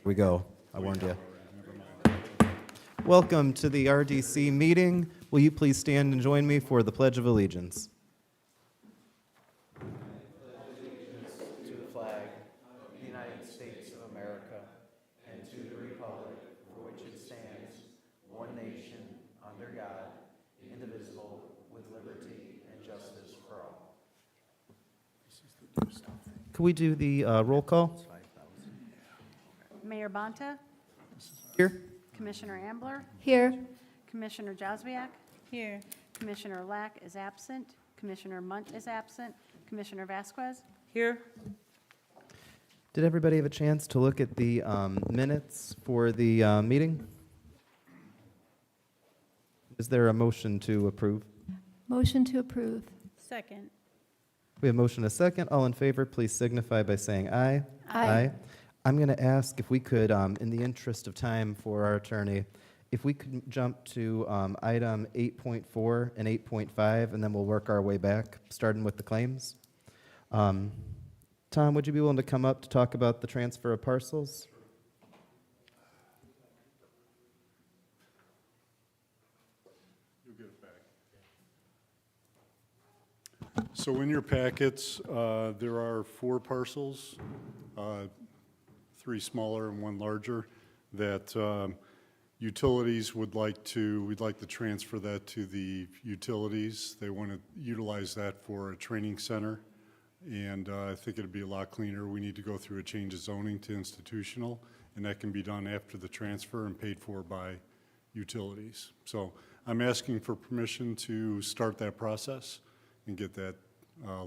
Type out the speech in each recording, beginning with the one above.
we go. I warned you. Welcome to the RDC meeting. Will you please stand and join me for the Pledge of Allegiance? To the flag of the United States of America and to the republic for which it stands, one nation, under God, indivisible, with liberty and justice for all. Could we do the roll call? Mayor Bonta, Here. Commissioner Ambler, Here. Commissioner Jazwiak. Here. Commissioner Lack is absent, Commissioner Munt is absent, Commissioner Vasquez. Here. Did everybody have a chance to look at the minutes for the meeting? Is there a motion to approve? Motion to approve. Second. We have motion and a second. All in favor, please signify by saying aye. Aye. I'm going to ask if we could, in the interest of time for our attorney, if we could jump to item 8.4 and 8.5, and then we'll work our way back, starting with the claims. Tom, would you be willing to come up to talk about the transfer of parcels? So in your packets, there are 4 parcels, 3 smaller and 1 larger, that utilities we'd like to transfer that to the utilities. They want to utilize that for a training center, and I think it'd be a lot cleaner. We need to go through a change of zoning to institutional, and that can be done after the transfer and paid for by utilities. So I'm asking for permission to start that process and get that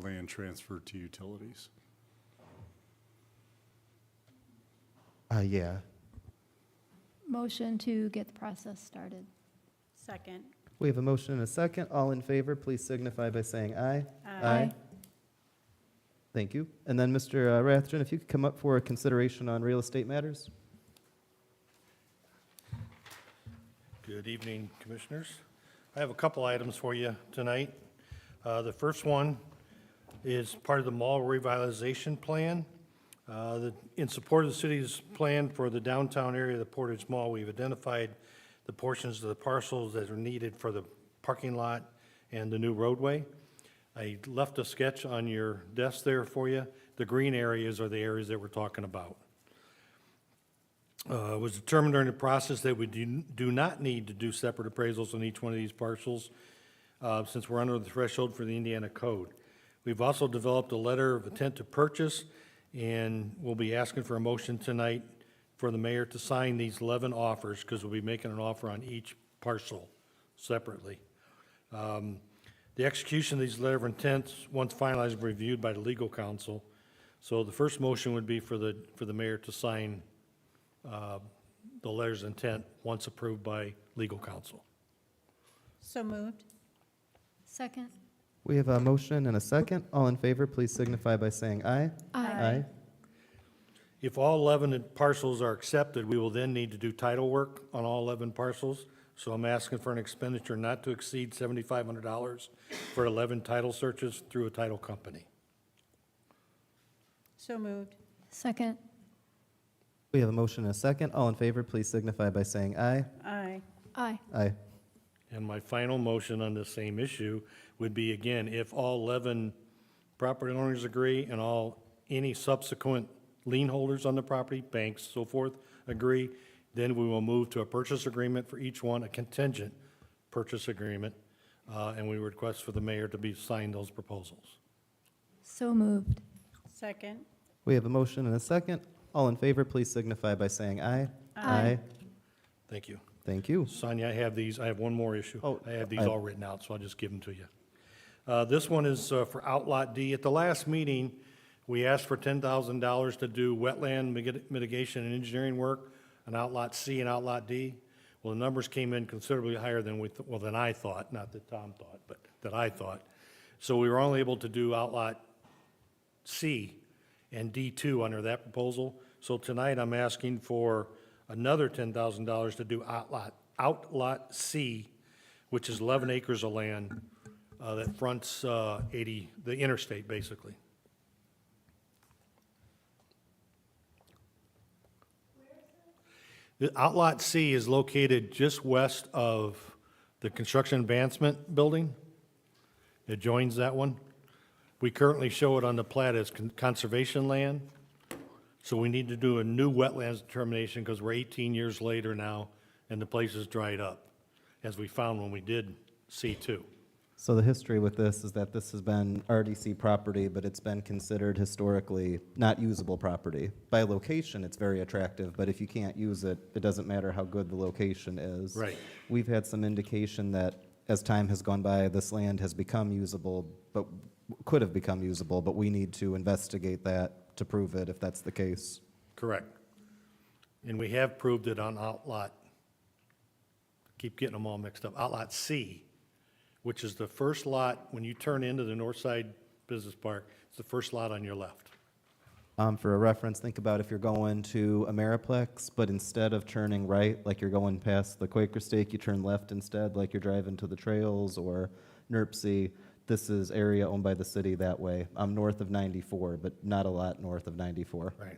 land transferred to utilities. Yeah. Motion to get the process started. Second. We have a motion and a second. All in favor, please signify by saying aye. Aye. Thank you. And then, Mr. Rathjen, if you could come up for a consideration on real estate matters. Good evening, Commissioners. I have a couple items for you tonight. The first one is part of the mall revitalization plan. In support of the city's plan for the downtown area of the Portage Mall, we've identified the portions of the parcels that are needed for the parking lot and the new roadway. I left a sketch on your desk there for you. The green areas are the areas that we're talking about. It was determined during the process that we do not need to do separate appraisals on each one of these parcels since we're under the threshold for the Indiana Code. We've also developed a letter of intent to purchase, and we'll be asking for a motion tonight for the mayor to sign these 11 offers, because we'll be making an offer on each parcel separately. The execution of these letter of intents, once finalized, and reviewed by the legal counsel. So the first motion would be for the mayor to sign the letters of intent once approved by legal counsel. So moved. Second. We have a motion and a second. All in favor, please signify by saying aye. Aye. If all 11 parcels are accepted, we will then need to do title work on all 11 parcels. So I'm asking for an expenditure not to exceed $7,500 for 11 title searches through a title company. So moved. Second. We have a motion and a second. All in favor, please signify by saying aye. Aye. Aye. Aye. And my final motion on the same issue would be, again, if all 11 property owners agree and any subsequent lien holders on the property, banks, so forth, agree, then we will move to a purchase agreement for each one, a contingent purchase agreement, and we request for the mayor to be sign those proposals. So moved. Second. We have a motion and a second. All in favor, please signify by saying aye. Aye. Thank you. Thank you. Sonia, I have these. I have one more issue. Oh, I have these all written out, so I'll just give them to you. This one is for Outlot D. At the last meeting, we asked for $10,000 to do wetland mitigation and engineering work on Outlot C and Outlot D. Well, the numbers came in considerably higher than than I thought, not that Tom thought, but that I thought. So we were only able to do Outlot C and D2 under that proposal. So tonight, I'm asking for another $10,000 to do Outlot C, which is 11 acres of land that fronts the interstate, basically. The Outlot C is located just west of the Construction Advancement Building. It joins that one. We currently show it on the plat as conservation land, so we need to do a new wetlands determination because we're 18 years later now, and the place is dried up, as we found when we did C2. So the history with this is that this has been RDC property, but it's been considered historically not usable property. By location, it's very attractive, but if you can't use it, it doesn't matter how good the location is. Right. We've had some indication that as time has gone by, this land has become usable, but could have become usable, but we need to investigate that to prove it if that's the case. Correct. And we have proved it on Outlot, keep getting them all mixed up, Outlot C, which is the first lot, when you turn into the North Side Business Park, it's the first lot on your left. For a reference, think about if you're going to Ameriplex, but instead of turning right, like you're going past the Quaker Steak, you turn left instead, like you're driving to the trails or NERPC. This is area owned by the city that way. I'm north of 94, but not a lot north of 94. Right.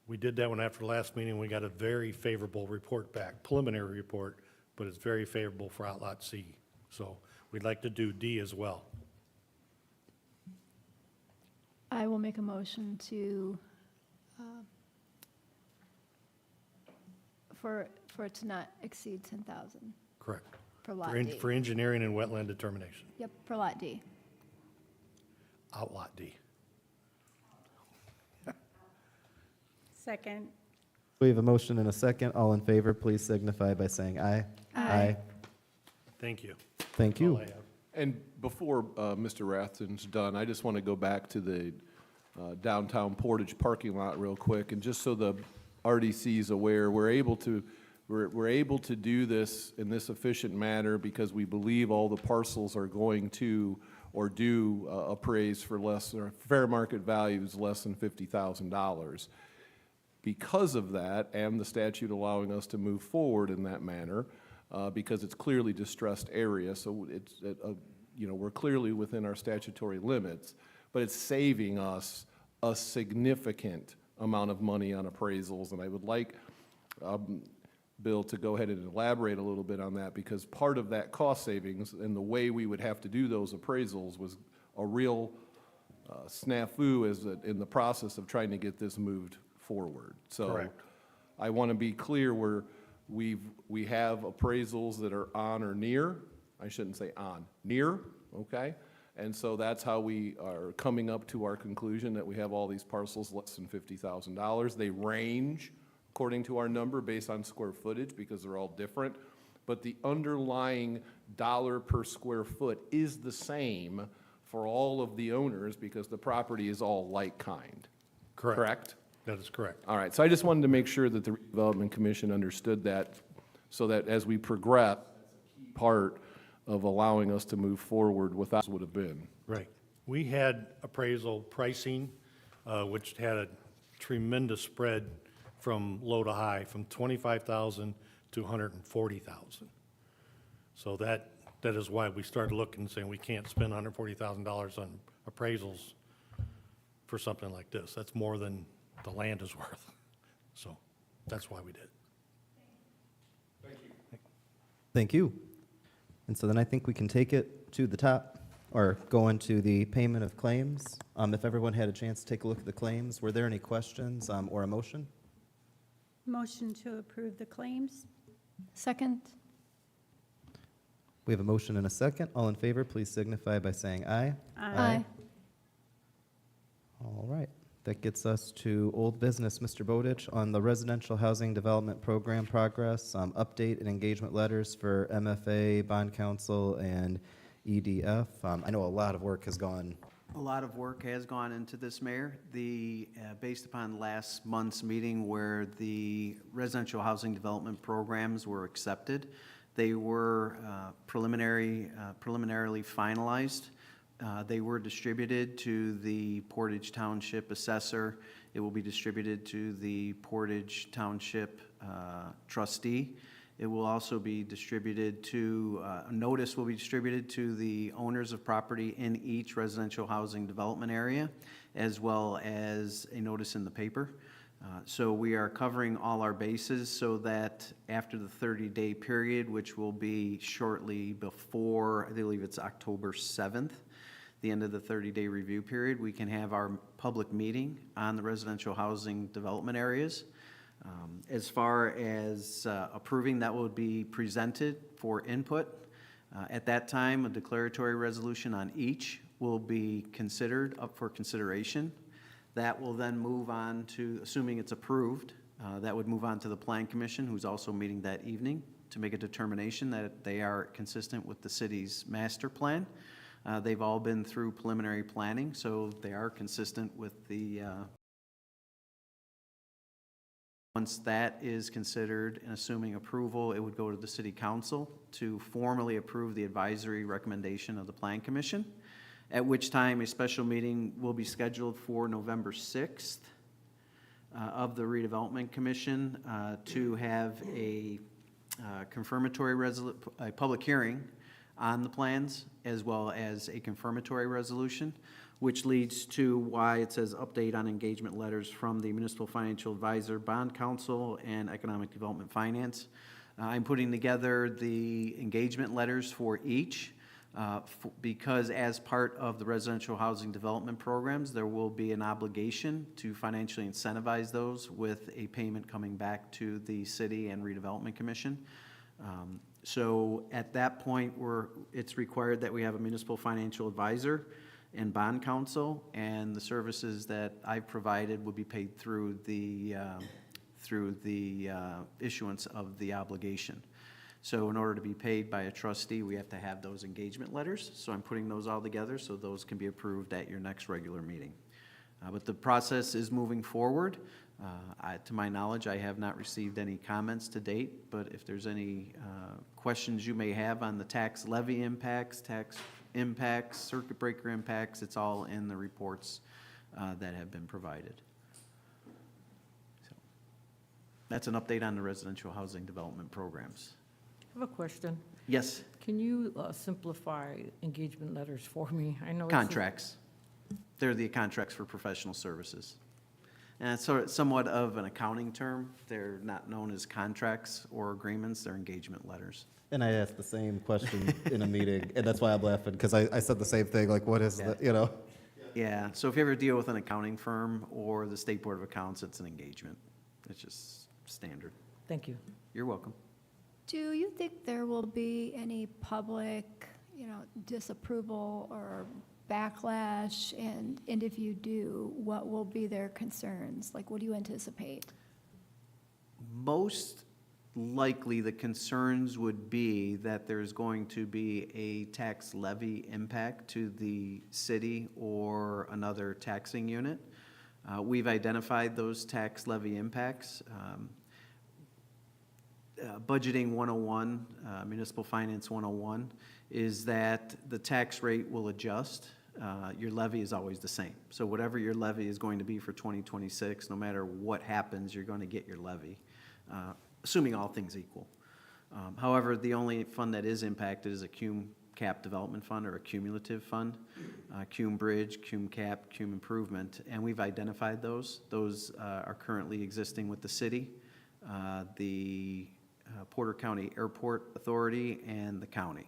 We did that one after the last meeting. We got a very favorable report back, preliminary report, but it's very favorable for Outlot C. So we'd like to do D as well. I will make a motion to, for it to not exceed 10,000 Correct. for Lot D. For engineering and wetland determination. Yep, for Lot D. Outlot D. Second. We have a motion and a second. All in favor, please signify by saying aye. Aye. Thank you. Thank That's all you. I have. And before Mr. Rathjen's done, I just want to go back to the downtown Portage parking lot real quick, and just so the RDC is aware, we're able to do this in this efficient manner because we believe all the parcels are going to or do appraise for less, or fair market values less than $50,000. Because of that, and the statute allowing us to move forward in that manner, because it's clearly distressed area, so it's, we're clearly within our statutory limits, but it's saving us a significant amount of money on appraisals, and I would like Bill to go ahead and elaborate a little bit on that, because part of that cost savings and the way we would have to do those appraisals was a real snafu in the process of trying to get this moved forward. So Correct. I want to be clear, we have appraisals that are on or near, I shouldn't say on, near, okay? And so that's how we are coming up to our conclusion that we have all these parcels less than $50,000. They range according to our number based on square footage because they're all different, but the underlying dollar per square foot is the same for all of the owners because the property is all like kind. Correct? That is correct. All right, so I just wanted to make sure that the Redevelopment Commission understood that, so that as we progress, that's a key part of allowing us to move forward with that would have been. Right. We had appraisal pricing, which had a tremendous spread from low to high, from 25,000 to 140,000. So that is why we started looking and saying we can't spend $140,000 on appraisals for something like this. That's more than the land is worth. So that's why we did. Thank you. And so then I think we can take it to the top, or go into the payment of claims. If everyone had a chance to take a look at the claims, were there any questions or a motion? Motion to approve the claims. Second? We have a motion and a second. All in favor, please signify by saying aye. Aye. All right. That gets us to old business, Mr. Bowditch, on the residential housing development program progress, update and engagement letters for MFA, Bond Council, and EDF. I know a lot of work has gone. A lot of work has gone into this, Mayor. Based upon last month's meeting where the residential housing development programs were accepted, they were preliminarily finalized. They were distributed to the Portage Township assessor. It will be distributed to the Portage Township trustee. It will also be distributed to, a notice will be distributed to the owners of property in each residential housing development area, as well as a notice in the paper. So we are covering all our bases so that after the 30-day period, which will be shortly before, I believe it's October 7th, the end of the 30-day review period, we can have our public meeting on the residential housing development areas. As far as approving, that will be presented for input. At that time, a declaratory resolution on each will be considered, up for consideration. That will then move on to, assuming it's approved, that would move on to the Plan Commission, who's also meeting that evening, to make a determination that they are consistent with the city's master plan. They've all been through preliminary planning, so they are consistent with the once that is considered and assuming approval, it would go to the City Council to formally approve the advisory recommendation of the Plan Commission, at which time a special meeting will be scheduled for November 6th of the Redevelopment Commission to have a confirmatory a public hearing on the plans, as well as a confirmatory resolution, which leads to why it says update on engagement letters from the Municipal Financial Advisor, Bond Council, and Economic Development Finance. I'm putting together the engagement letters for each because as part of the residential housing development programs, there will be an obligation to financially incentivize those with a payment coming back to the City and Redevelopment Commission. So at that point, it's required that we have a municipal financial advisor and bond counsel, and the services that I've provided would be paid through the issuance of the obligation. So in order to be paid by a trustee, we have to have those engagement letters. So I'm putting those all together so those can be approved at your next regular meeting. But the process is moving forward. To my knowledge, I have not received any comments to date, but if there's any questions you may have on the tax levy impacts, circuit breaker impacts, it's all in the reports that have been provided. So that's an update on the residential housing development programs. I have a question. Yes, Can you simplify engagement letters for me? I know it's contracts. They're the contracts for professional services. And it's sort of somewhat of an accounting term. They're not known as contracts or agreements, they're engagement letters. And I asked the same question in a meeting, and that's why I'm laughing, because I said the same thing, like, what is the, you know? Yeah, so if you ever deal with an accounting firm or the State Board of Accounts, it's an engagement. It's just standard. Thank you. You're welcome. Do you think there will be any public, disapproval or backlash? And if you do, what will be their concerns? Like, what do you anticipate? Most likely, the concerns would be that there's going to be a tax levy impact to the city or another taxing unit. We've identified those tax levy impacts. Budgeting 101, Municipal Finance 101, is that the tax rate will adjust. Your levy is always the same. So whatever your levy is going to be for 2026, no matter what happens, you're going to get your levy, assuming all things equal. However, the only fund that is impacted is a CUME cap development fund or a cumulative fund, CUME bridge, CUME cap, CUME improvement, and we've identified those. Those are currently existing with the city, the Porter County Airport Authority, and the county.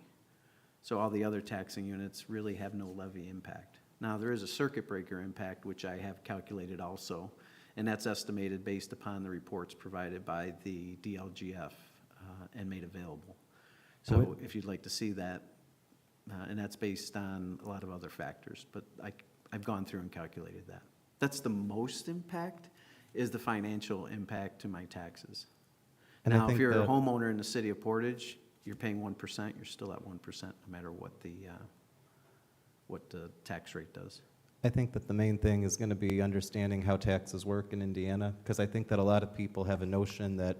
So all the other taxing units really have no levy impact. Now, there is a circuit breaker impact, which I have calculated also, and that's estimated based upon the reports provided by the DLGF and made available. So if you'd like to see that, and that's based on a lot of other factors, but I've gone through and calculated that. That's the most impact, is the financial impact to my taxes. And I Now, if think you're a that- homeowner in the city of Portage, you're paying 1%, you're still at 1%, no matter what the tax rate does. I think that the main thing is going to be understanding how taxes work in Indiana, because I think that a lot of people have a notion that,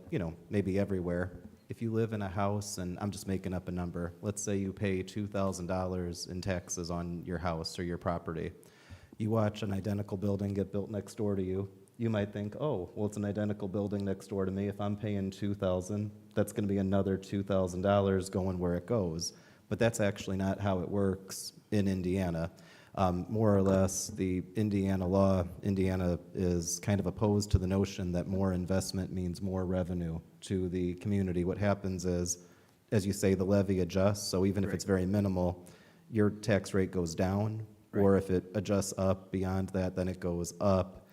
maybe everywhere, if you live in a house, and I'm just making up a number, let's say you pay $2,000 in taxes on your house or your property. You watch an identical building get built next door to you. You might think, oh, well, it's an identical building next door to me. If I'm paying $2,000, that's going to be another $2,000 going where it goes. But that's actually not how it works in Indiana. More or less, the Indiana law, Indiana is kind of opposed to the notion that more investment means more revenue to the community. What happens is, as you say, the levy adjusts, so even if it's very minimal, your tax rate goes down, or if it adjusts up beyond that, then it goes up.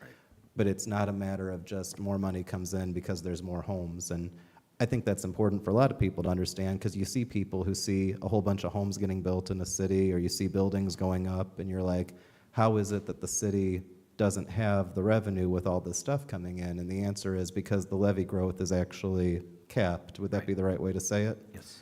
But it's not a matter of just more money comes in because there's more homes. And I think that's important for a lot of people to understand, because you see people who see a whole bunch of homes getting built in a city, or you see buildings going up, and you're like, how is it that the city doesn't have the revenue with all this stuff coming in? And the answer is because the levy growth is actually capped. Would that be the right way to say it? Yes.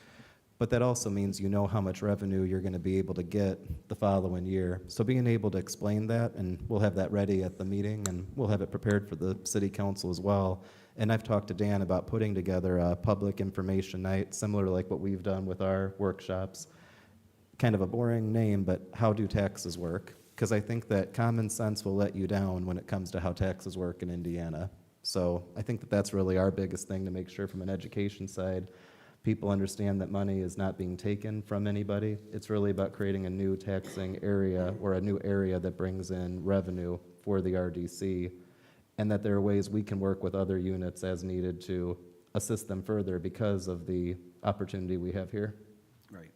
But that also means you know how much revenue you're going to be able to get the following year. So being able to explain that, and we'll have that ready at the meeting, and we'll have it prepared for the city council as well. And I've talked to Dan about putting together a public information night, similar to like what we've done with our workshops. Kind of a boring name, but how do taxes work? Because I think that common sense will let you down when it comes to how taxes work in Indiana. So I think that that's really our biggest thing, to make sure from an education side, people understand that money is not being taken from anybody. It's really about creating a new taxing area, or a new area that brings in revenue for the RDC, and that there are ways we can work with other units as needed to assist them further because of the opportunity we have here. Right.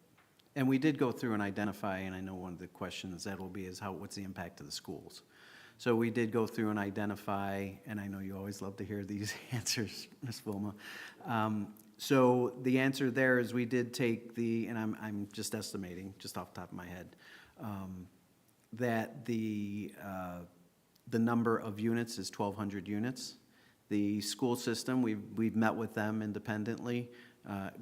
And we did go through and identify, and I know one of the questions that will be is what's the impact of the schools? So we did go through and identify, and I know you always love to hear these answers, Ms. Wilma. So the answer there is we did take and I'm just estimating, just off the top of my head, that the number of units is 1,200 units. The school system, we've met with them independently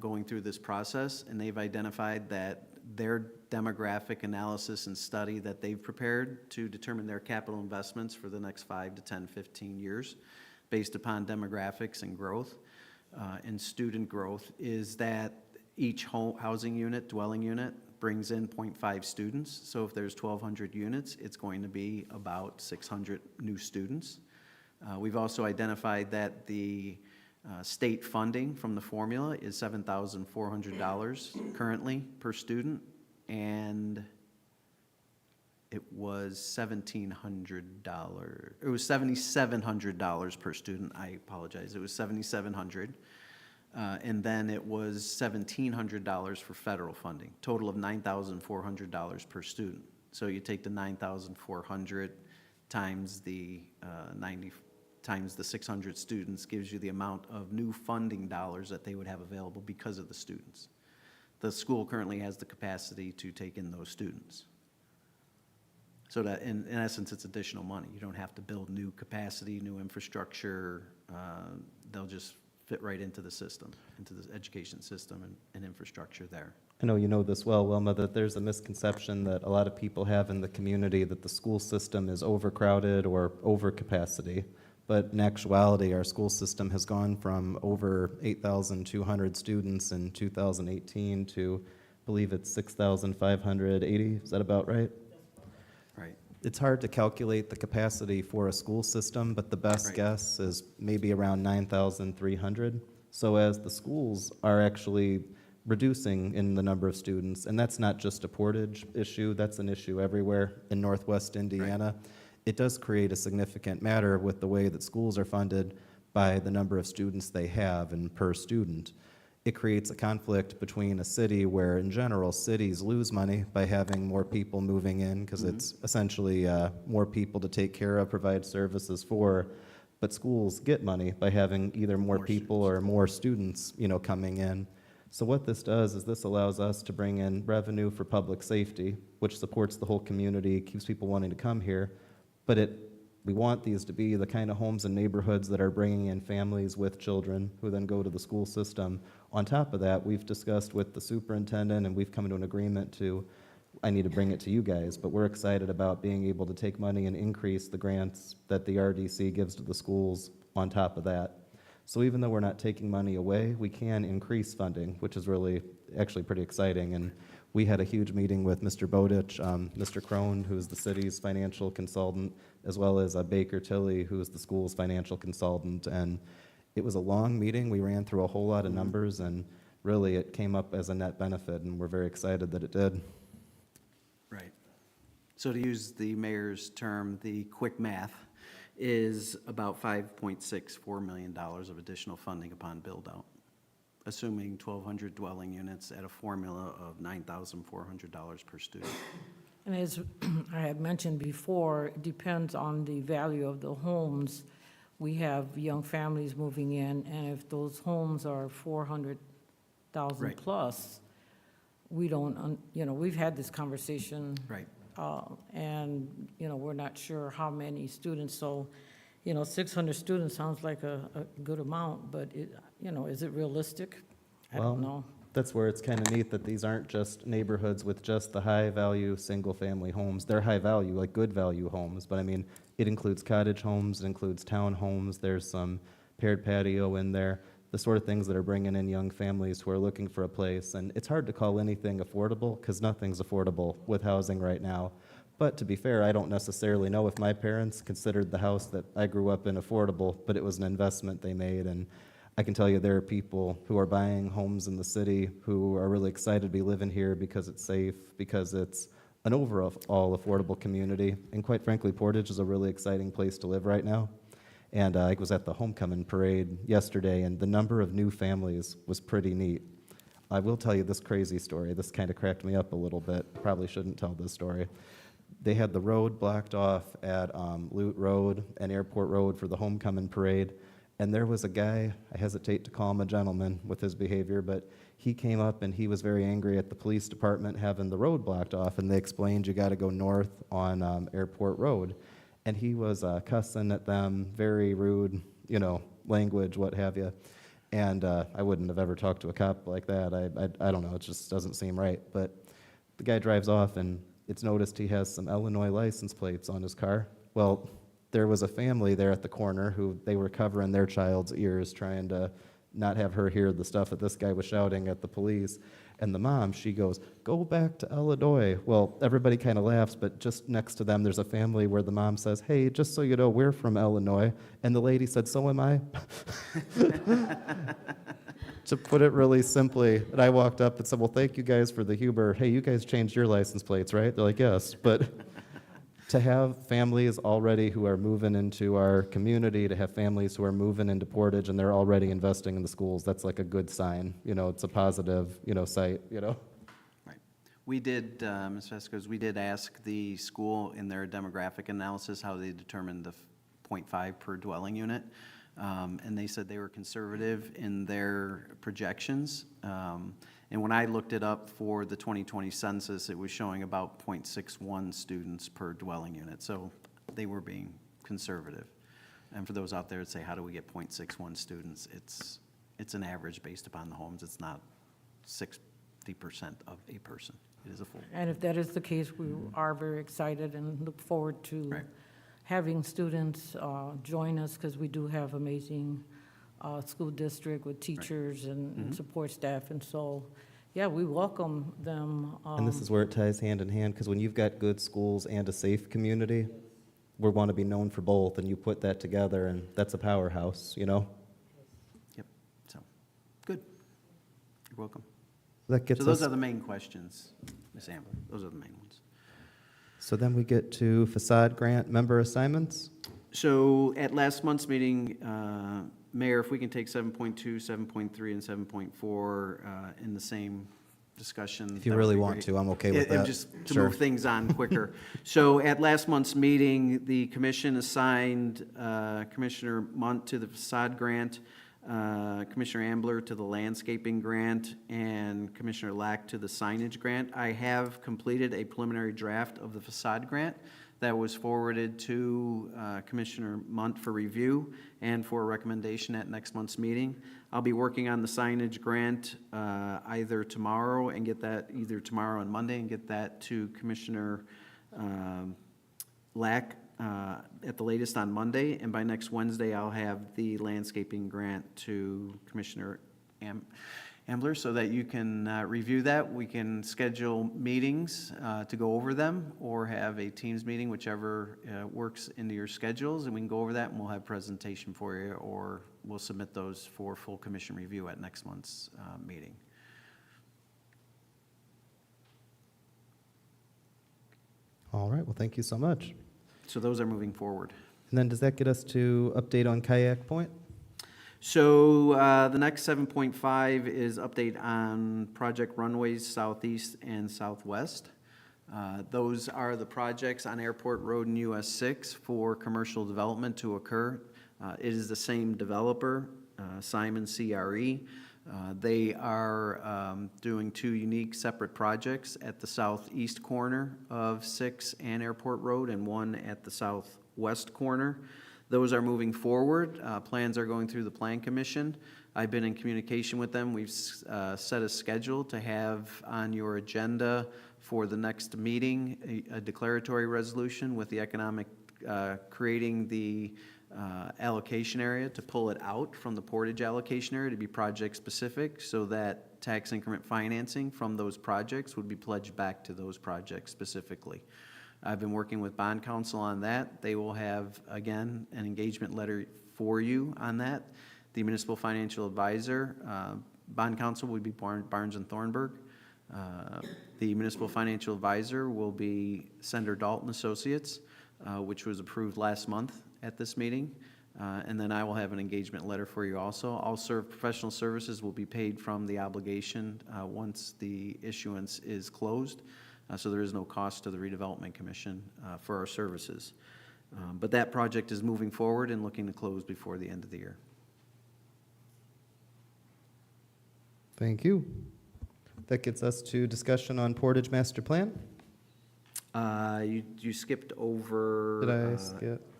going through this process, and they've identified that their demographic analysis and study that they've prepared to determine their capital investments for the next 5 to 10, 15 years, based upon demographics and growth and student growth, is that each housing unit, dwelling unit, brings in 0.5 students. So if there's 1,200 units, it's going to be about 600 new students. We've also identified that the state funding from the formula is $7,400 currently per student, and it was $1,700. It was $7,700 per student. I apologize. It was $7,700. And then it was $1,700 for federal funding, total of $9,400 per student. So you take the $9,400 times the 90 times the 600 students, gives you the amount of new funding dollars that they would have available because of the students. The school currently has the capacity to take in those students. So that, in essence, it's additional money. You don't have to build new capacity, new infrastructure. They'll just fit right into the system, into the education system and infrastructure there. I know you know this well, Wilma, that there's a misconception that a lot of people have in the community that the school system is overcrowded or overcapacity. But in actuality, our school system has gone from over 8,200 students in 2018 to, I believe it's 6,580. Is that about right? Right. It's hard to calculate the capacity for a school system, but the best guess is maybe around 9,300. So as the schools are actually reducing in the number of students, and that's not just a Portage issue, that's an issue everywhere in Northwest Indiana. Right. It does create a significant matter with the way that schools are funded by the number of students they have and per student. It creates a conflict between a city where, in general, cities lose money by having more people moving in because it's essentially more people to take care of, provide services for, but schools get money by having either more people or more students, coming in. So what this does is this allows us to bring in revenue for public safety, which supports the whole community, keeps people wanting to come here. But we want these to be the kind of homes and neighborhoods that are bringing in families with children who then go to the school system. On top of that, we've discussed with the superintendent, and we've come to an agreement I need to bring it to you guys, but we're excited about being able to take money and increase the grants that the RDC gives to the schools on top of that. So even though we're not taking money away, we can increase funding, which is really actually pretty exciting. And we had a huge meeting with Mr. Bowditch, Mr. Crone, who's the city's financial consultant, as well as Baker Tilley, who's the school's financial consultant. And it was a long meeting. We ran through a whole lot of numbers, and really it came up as a net benefit, and we're very excited that it did. Right. So to use the mayor's term, the quick math is about $5.64 million of additional funding upon build-out, assuming 1,200 dwelling units at a formula of $9,400 per student. And as I had mentioned before, it depends on the value of the homes. We have young families moving in, and if those homes are 400,000 Right. plus, we don't, we've had this conversation. Right. And, we're not sure how many students, so, 600 students sounds like a good amount, but is it realistic? I don't know. That's where it's kind of neat that these aren't just neighborhoods with just the high-value, single-family homes. They're high-value, like good-value homes, but I mean, it includes cottage homes, it includes townhomes, there's some paired patio in there, the sort of things that are bringing in young families who are looking for a place. And it's hard to call anything affordable, because nothing's affordable with housing right now. But to be fair, I don't necessarily know if my parents considered the house that I grew up in affordable, but it was an investment they made. And I can tell you there are people who are buying homes in the city who are really excited to be living here because it's safe, because it's an overall affordable community. And quite frankly, Portage is a really exciting place to live right now. And I was at the homecoming parade yesterday, and the number of new families was pretty neat. I will tell you this crazy story. This kind of cracked me up a little bit. Probably shouldn't tell this story. They had the road blocked off at Lute Road and Airport Road for the homecoming parade. And there was a guy, I hesitate to call him a gentleman with his behavior, but he came up and he was very angry at the police department having the road blocked off, and they explained you got to go north on Airport Road. And he was cussing at them, very rude, language, what have you. And I wouldn't have ever talked to a cop like that. I don't know, it just doesn't seem right. But the guy drives off, and it's noticed he has some Illinois license plates on his car. Well, there was a family there at the corner who they were covering their child's ears, trying to not have her hear the stuff that this guy was shouting at the police. And the mom, she goes, "Go back to Illinois." Well, everybody kind of laughs, but just next to them, there's a family where the mom says, "Hey, just so you know, we're from Illinois." And the lady said, "So am I." To put it really simply, and I walked up and said, "Well, thank you guys for the humor. Hey, you guys changed your license plates, right?" They're like, "Yes." But to have families already who are moving into our community, to have families who are moving into Portage and they're already investing in the schools, that's like a good sign. It's a positive, sight, Right. We did, Ms. Vasquez, we did ask the school in their demographic analysis how they determined the 0.5 per dwelling unit. And they said they were conservative in their projections. And when I looked it up for the 2020 census, it was showing about 0.61 students per dwelling unit. So they were being conservative. And for those out there that say, how do we get 0.61 students? It's an average based upon the homes. It's not 60% of a person. It is a full. And if that is the case, we are very excited and look forward to Right. having students join us, because we do have amazing school district with teachers and support staff. And so, yeah, we welcome them. And this is where it ties hand in hand, because when you've got good schools and a safe community, we want to be known for both, and you put that together, and that's a powerhouse, Yep. So, good. You're welcome. That gets So those us, are the main questions, Ms. Ambler. Those are the main ones. so then we get to facade grant member assignments. So at last month's meeting, Mayor, if we can take 7.2, 7.3, and 7.4 in the same discussion. If you that would really be want great. to, I'm okay with And that. just to Sure. move things on quicker. So at last month's meeting, the commission assigned Commissioner Munt to the facade grant, Commissioner Ambler to the landscaping grant, and Commissioner Lack to the signage grant. I have completed a preliminary draft of the facade grant that was forwarded to Commissioner Munt for review and for recommendation at next month's meeting. I'll be working on the signage grant either tomorrow and get that, either tomorrow and Monday, and get that to Commissioner Lack at the latest on Monday. And by next Wednesday, I'll have the landscaping grant to Commissioner Ambler, so that you can review that. We can schedule meetings to go over them, or have a Teams meeting, whichever works into your schedules, and we can go over that, and we'll have presentation for you, or we'll submit those for full commission review at next month's meeting. All right, well, thank you so much. So those are moving forward. And then does that get us to update on Kayak Point? So the next 7.5 is update on Project Runways Southeast and Southwest. Those are the projects on Airport Road and US 6 for commercial development to occur. It is the same developer, Simon CRE. They are doing two unique separate projects at the southeast corner of 6 and Airport Road, and one at the southwest corner. Those are moving forward. Plans are going through the Plan Commission. I've been in communication with them. We've set a schedule to have on your agenda for the next meeting a declaratory resolution with the economic, creating the allocation area to pull it out from the Portage allocation area to be project-specific, so that tax increment financing from those projects would be pledged back to those projects specifically. I've been working with bond counsel on that. They will have, again, an engagement letter for you on that. The municipal financial advisor, bond counsel would be Barnes and Thornburg. The municipal financial advisor will be Sender Dalton Associates, which was approved last month at this meeting. And then I will have an engagement letter for you also. All professional services will be paid from the obligation once the issuance is closed. So there is no cost to the Redevelopment Commission for our services. But that project is moving forward and looking to close before the end of the year. Thank you. That gets us to discussion on Portage Master Plan. You skipped over. Did I skip?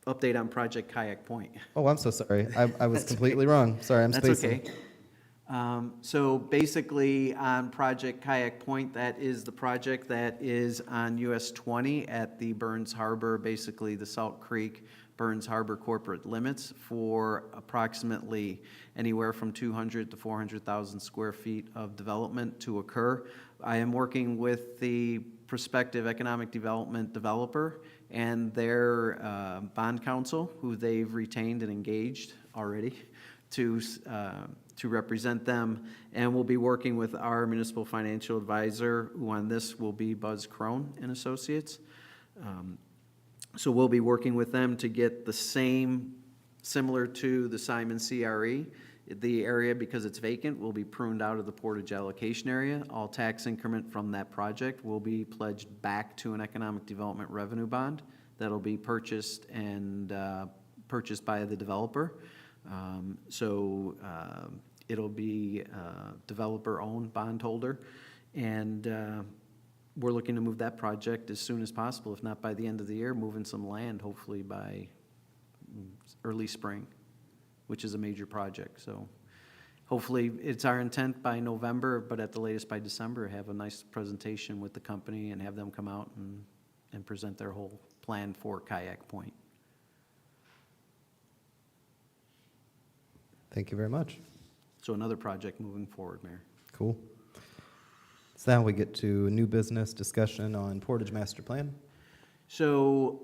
Update on Project Kayak Point. Oh, I'm so sorry. I was completely wrong. Sorry, I'm spacing. That's okay. So basically on Project Kayak Point, that is the project that is on US 20 at the Burns Harbor, basically the Salt Creek Burns Harbor corporate limits, for approximately anywhere from 200 to 400,000 square feet of development to occur. I am working with the prospective economic development developer and their bond counsel, who they've retained and engaged already to represent them, and we'll be working with our municipal financial advisor, who on this will be Buzz Crone and Associates. So we'll be working with them to get the same, similar to the Simon CRE. The area, because it's vacant, will be pruned out of the Portage allocation area. All tax increment from that project will be pledged back to an economic development revenue bond that'll be purchased and purchased by the developer. It'll be developer-owned bondholder, and we're looking to move that project as soon as possible, if not by the end of the year, moving some land, hopefully by early spring, which is a major project. So hopefully, it's our intent by November, but at the latest by December, have a nice presentation with the company and have them come out and present their whole plan for Kayak Point. Thank you very much. So another project moving forward, Mayor. Cool. So now we get to new business discussion on Portage Master Plan. So,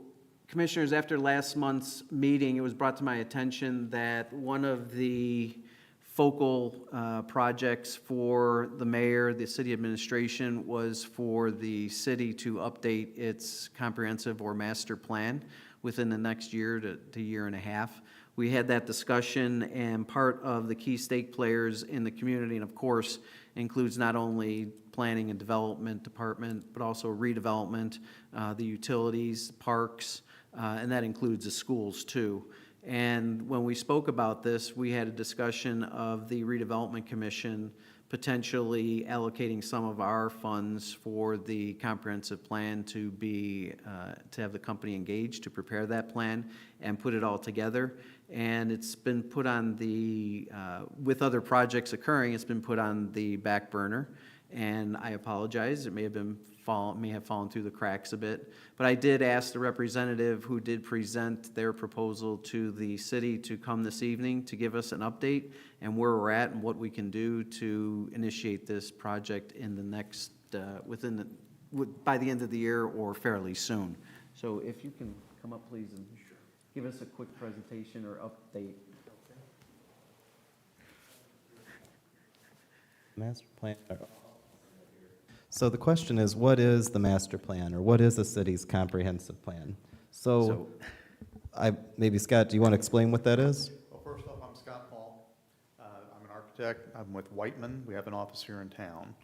Commissioners, after last month's meeting, it was brought to my attention that one of the focal projects for the mayor, the city administration, was for the city to update its comprehensive or master plan within the next year to year and a half. We had that discussion, and part of the key stake players in the community, and of course, includes not only planning and development department, but also redevelopment, the utilities, parks, and that includes the schools too. And when we spoke about this, we had a discussion of the Redevelopment Commission potentially allocating some of our funds for the comprehensive plan to be, to have the company engaged to prepare that plan and put it all together. And it's been put on the, with other projects occurring, it's been put on the back burner. And I apologize, it may have fallen through the cracks a bit. But I did ask the representative who did present their proposal to the city to come this evening to give us an update and where we're at and what we can do to initiate this project in the next, by the end of the year or fairly soon. So if you can come up, please, and give us a quick presentation or update. Master Plan. So the question is, what is the master plan, or what is a city's comprehensive plan? So, maybe Scott, do you want to explain what that is? Well, first off, I'm Scott Paul. I'm an architect. I'm with Whiteman. We have an office here in town.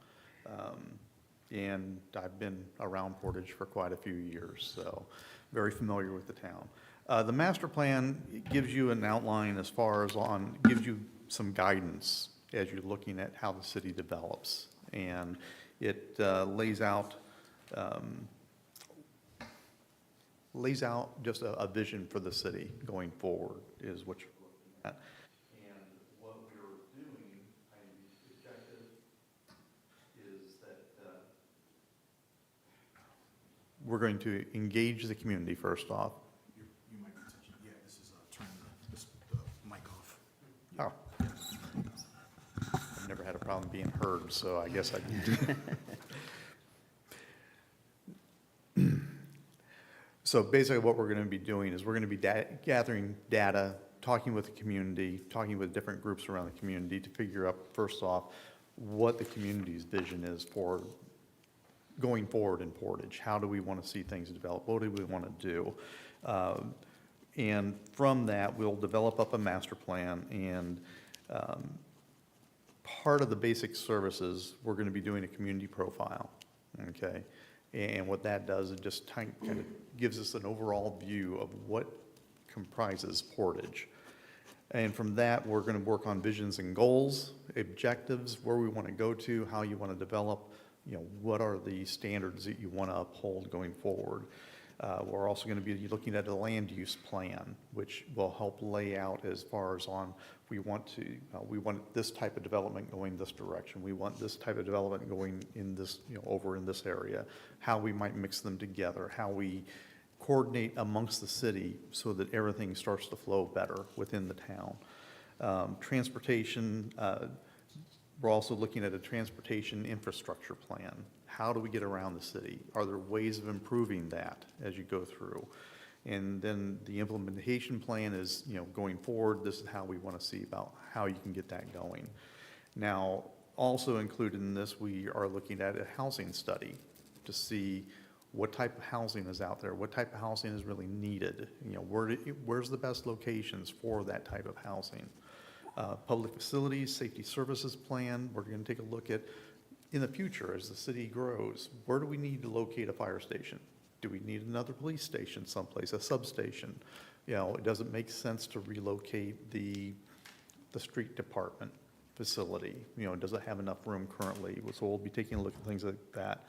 And I've been around Portage for quite a few years, so very familiar with the town. The master plan gives you an outline as far as gives you some guidance as you're looking at how the city develops. And it lays out just a vision for the city going forward is what you're looking at. And what we're doing, the objective is that we're going to engage the community first off. You might be touching, yeah, this is turning the mic off. Oh. I've never had a problem being heard, so I guess I can. So basically what we're going to be doing is we're going to be gathering data, talking with the community, talking with different groups around the community to figure out, first off, what the community's vision is for going forward in Portage. How do we want to see things develop? What do we want to do? And from that, we'll develop up a master plan, and part of the basic services, we're going to be doing a community profile, okay? And what that does, it just kind of gives us an overall view of what comprises Portage. And from that, we're going to work on visions and goals, objectives, where we want to go to, how you want to develop, what are the standards that you want to uphold going forward. We're also going to be looking at a land use plan, which will help lay out as far as we want this type of development going this direction. We want this type of development going in this, over in this area, how we might mix them together, how we coordinate amongst the city so that everything starts to flow better within the town. Transportation, we're also looking at a transportation infrastructure plan. How do we get around the city? Are there ways of improving that as you go through? And then the implementation plan is, going forward, this is how we want to see about how you can get that going. Now, also included in this, we are looking at a housing study to see what type of housing is out there, what type of housing is really needed, where's the best locations for that type of housing. Public facilities, safety services plan, we're going to take a look at, in the future, as the city grows, where do we need to locate a fire station? Do we need another police station someplace, a substation? Does it make sense to relocate the street department facility? Does it have enough room currently? So we'll be taking a look at things like that.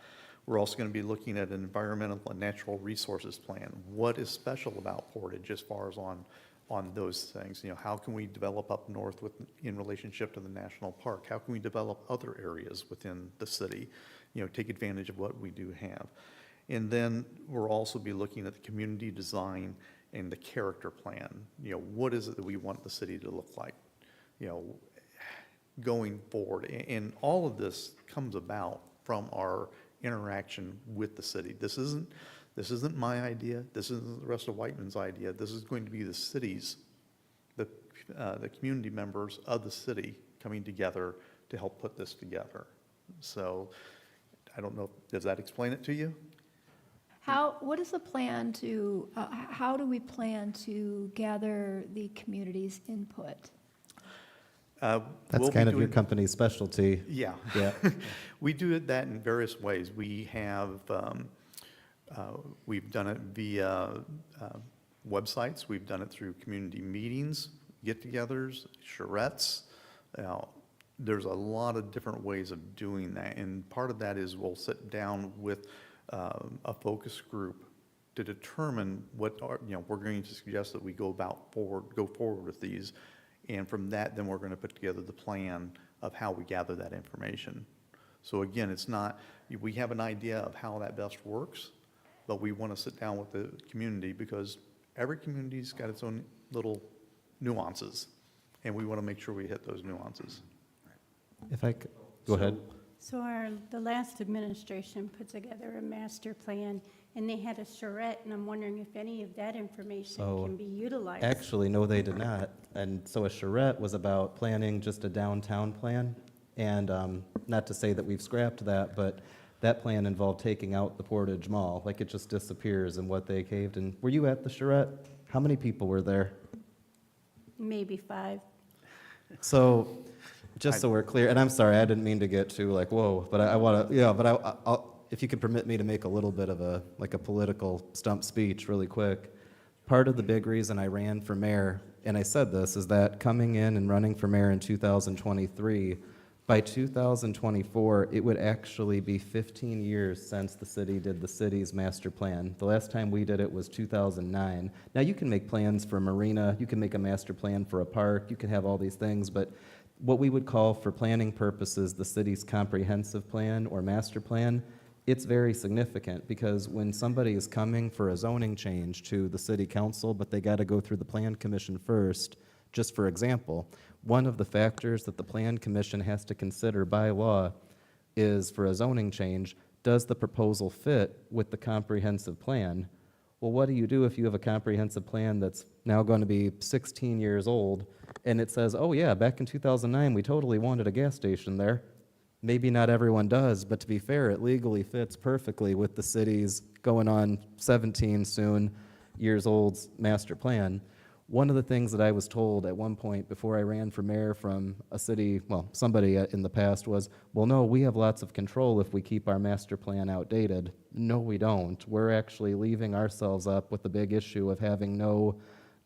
We're also going to be looking at an environmental and natural resources plan. What is special about Portage as far as on those things? How can we develop up north in relationship to the national park? How can we develop other areas within the city? Take advantage of what we do have. And then we'll also be looking at the community design and the character plan. What is it that we want the city to look like, going forward? And all of this comes about from our interaction with the city. This isn't my idea. This isn't the rest of Whiteman's idea. This is going to be the city's, the community members of the city coming together to help put this together. So I don't know, does that explain it to you? What is the plan to, how do we plan to gather the community's input? That's kind of your company's specialty. Yeah. Yeah. We do that in various ways. We have, we've done it via websites. We've done it through community meetings, get-togethers, charrettes. There's a lot of different ways of doing that, and part of that is we'll sit down with a focus group to determine what are, we're going to suggest that we go forward with these, and from that, then we're going to put together the plan of how we gather that information. So again, it's not, we have an idea of how that best works, but we want to sit down with the community because every community's got its own little nuances, and we want to make sure we hit those nuances. If I could, go ahead. So the last administration put together a master plan, and they had a charrette, and I'm wondering if any of that information So, can be utilized. Actually, no, they did not. And so a charrette was about planning just a downtown plan. And not to say that we've scrapped that, but That plan involved taking out the Portage Mall, like it just disappears in what they caved in. Were you at the charrette? How many people were there? Maybe 5. So, just so we're clear, and I'm sorry, I didn't mean to get too like, whoa, but I want to, yeah, but I'll, if you could permit me to make a little bit of a, like a political stump speech really quick. Part of the big reason I ran for mayor, and I said this, is that coming in and running for mayor in 2023, by 2024, it would actually be 15 years since the city did the city's master plan. The last time we did it was 2009. Now, you can make plans for a marina, you can make a master plan for a park, you can have all these things, but what we would call for planning purposes the city's comprehensive plan or master plan, it's very significant because when somebody is coming for a zoning change to the city council, but they got to go through the plan commission first, just for example, one of the factors that the plan commission has to consider by law is for a zoning change, does the proposal fit with the comprehensive plan? Well, what do you do if you have a comprehensive plan that's now going to be 16 years old and it says, oh yeah, back in 2009, we totally wanted a gas station there. Maybe not everyone does, but to be fair, it legally fits perfectly with the city's going on 17 soon years old master plan. One of the things that I was told at one point before I ran for mayor from a city, well, somebody in the past was, well, no, we have lots of control if we keep our master plan outdated. No, we don't. We're actually leaving ourselves up with the big issue of having no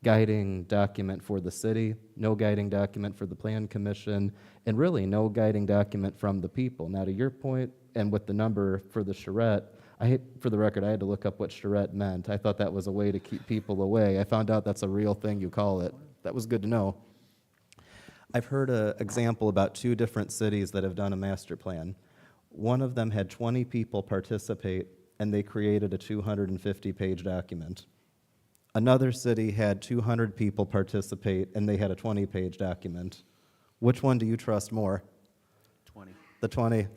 guiding document for the city, no guiding document for the plan commission, and really no guiding document from the people. Now, to your point, and with the number for the charrette, for the record, I had to look up what charrette meant. I thought that was a way to keep people away. I found out that's a real thing you call it. That was good to know. I've heard an example about 2 different cities that have done a master plan. One of them had 20 people participate, and they created a 250-page document. Another city had 200 people participate, and they had a 20-page document. Which one do you trust more? 20. The 20.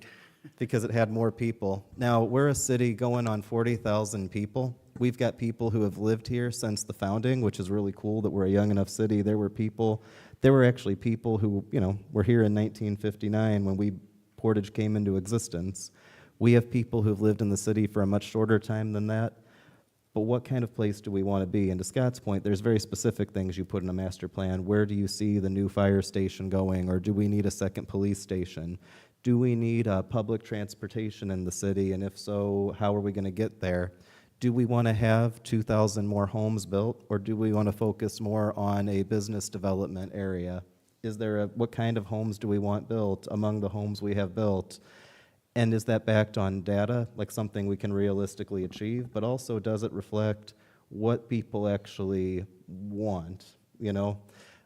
Because it had more people. Now, we're a city going on 40,000 people. We've got people who have lived here since the founding, which is really cool that we're a young enough city. There were actually people who, were here in 1959 when Portage came into existence. We have people who've lived in the city for a much shorter time than that. But what kind of place do we want to be? And to Scott's point, there's very specific things you put in a master plan. Where do you see the new fire station going? Or do we need a second police station? Do we need public transportation in the city? And if so, how are we going to get there? Do we want to have 2,000 more homes built? Or do we want to focus more on a business development area? What kind of homes do we want built among the homes we have built? And is that backed on data, like something we can realistically achieve? But also, does it reflect what people actually want,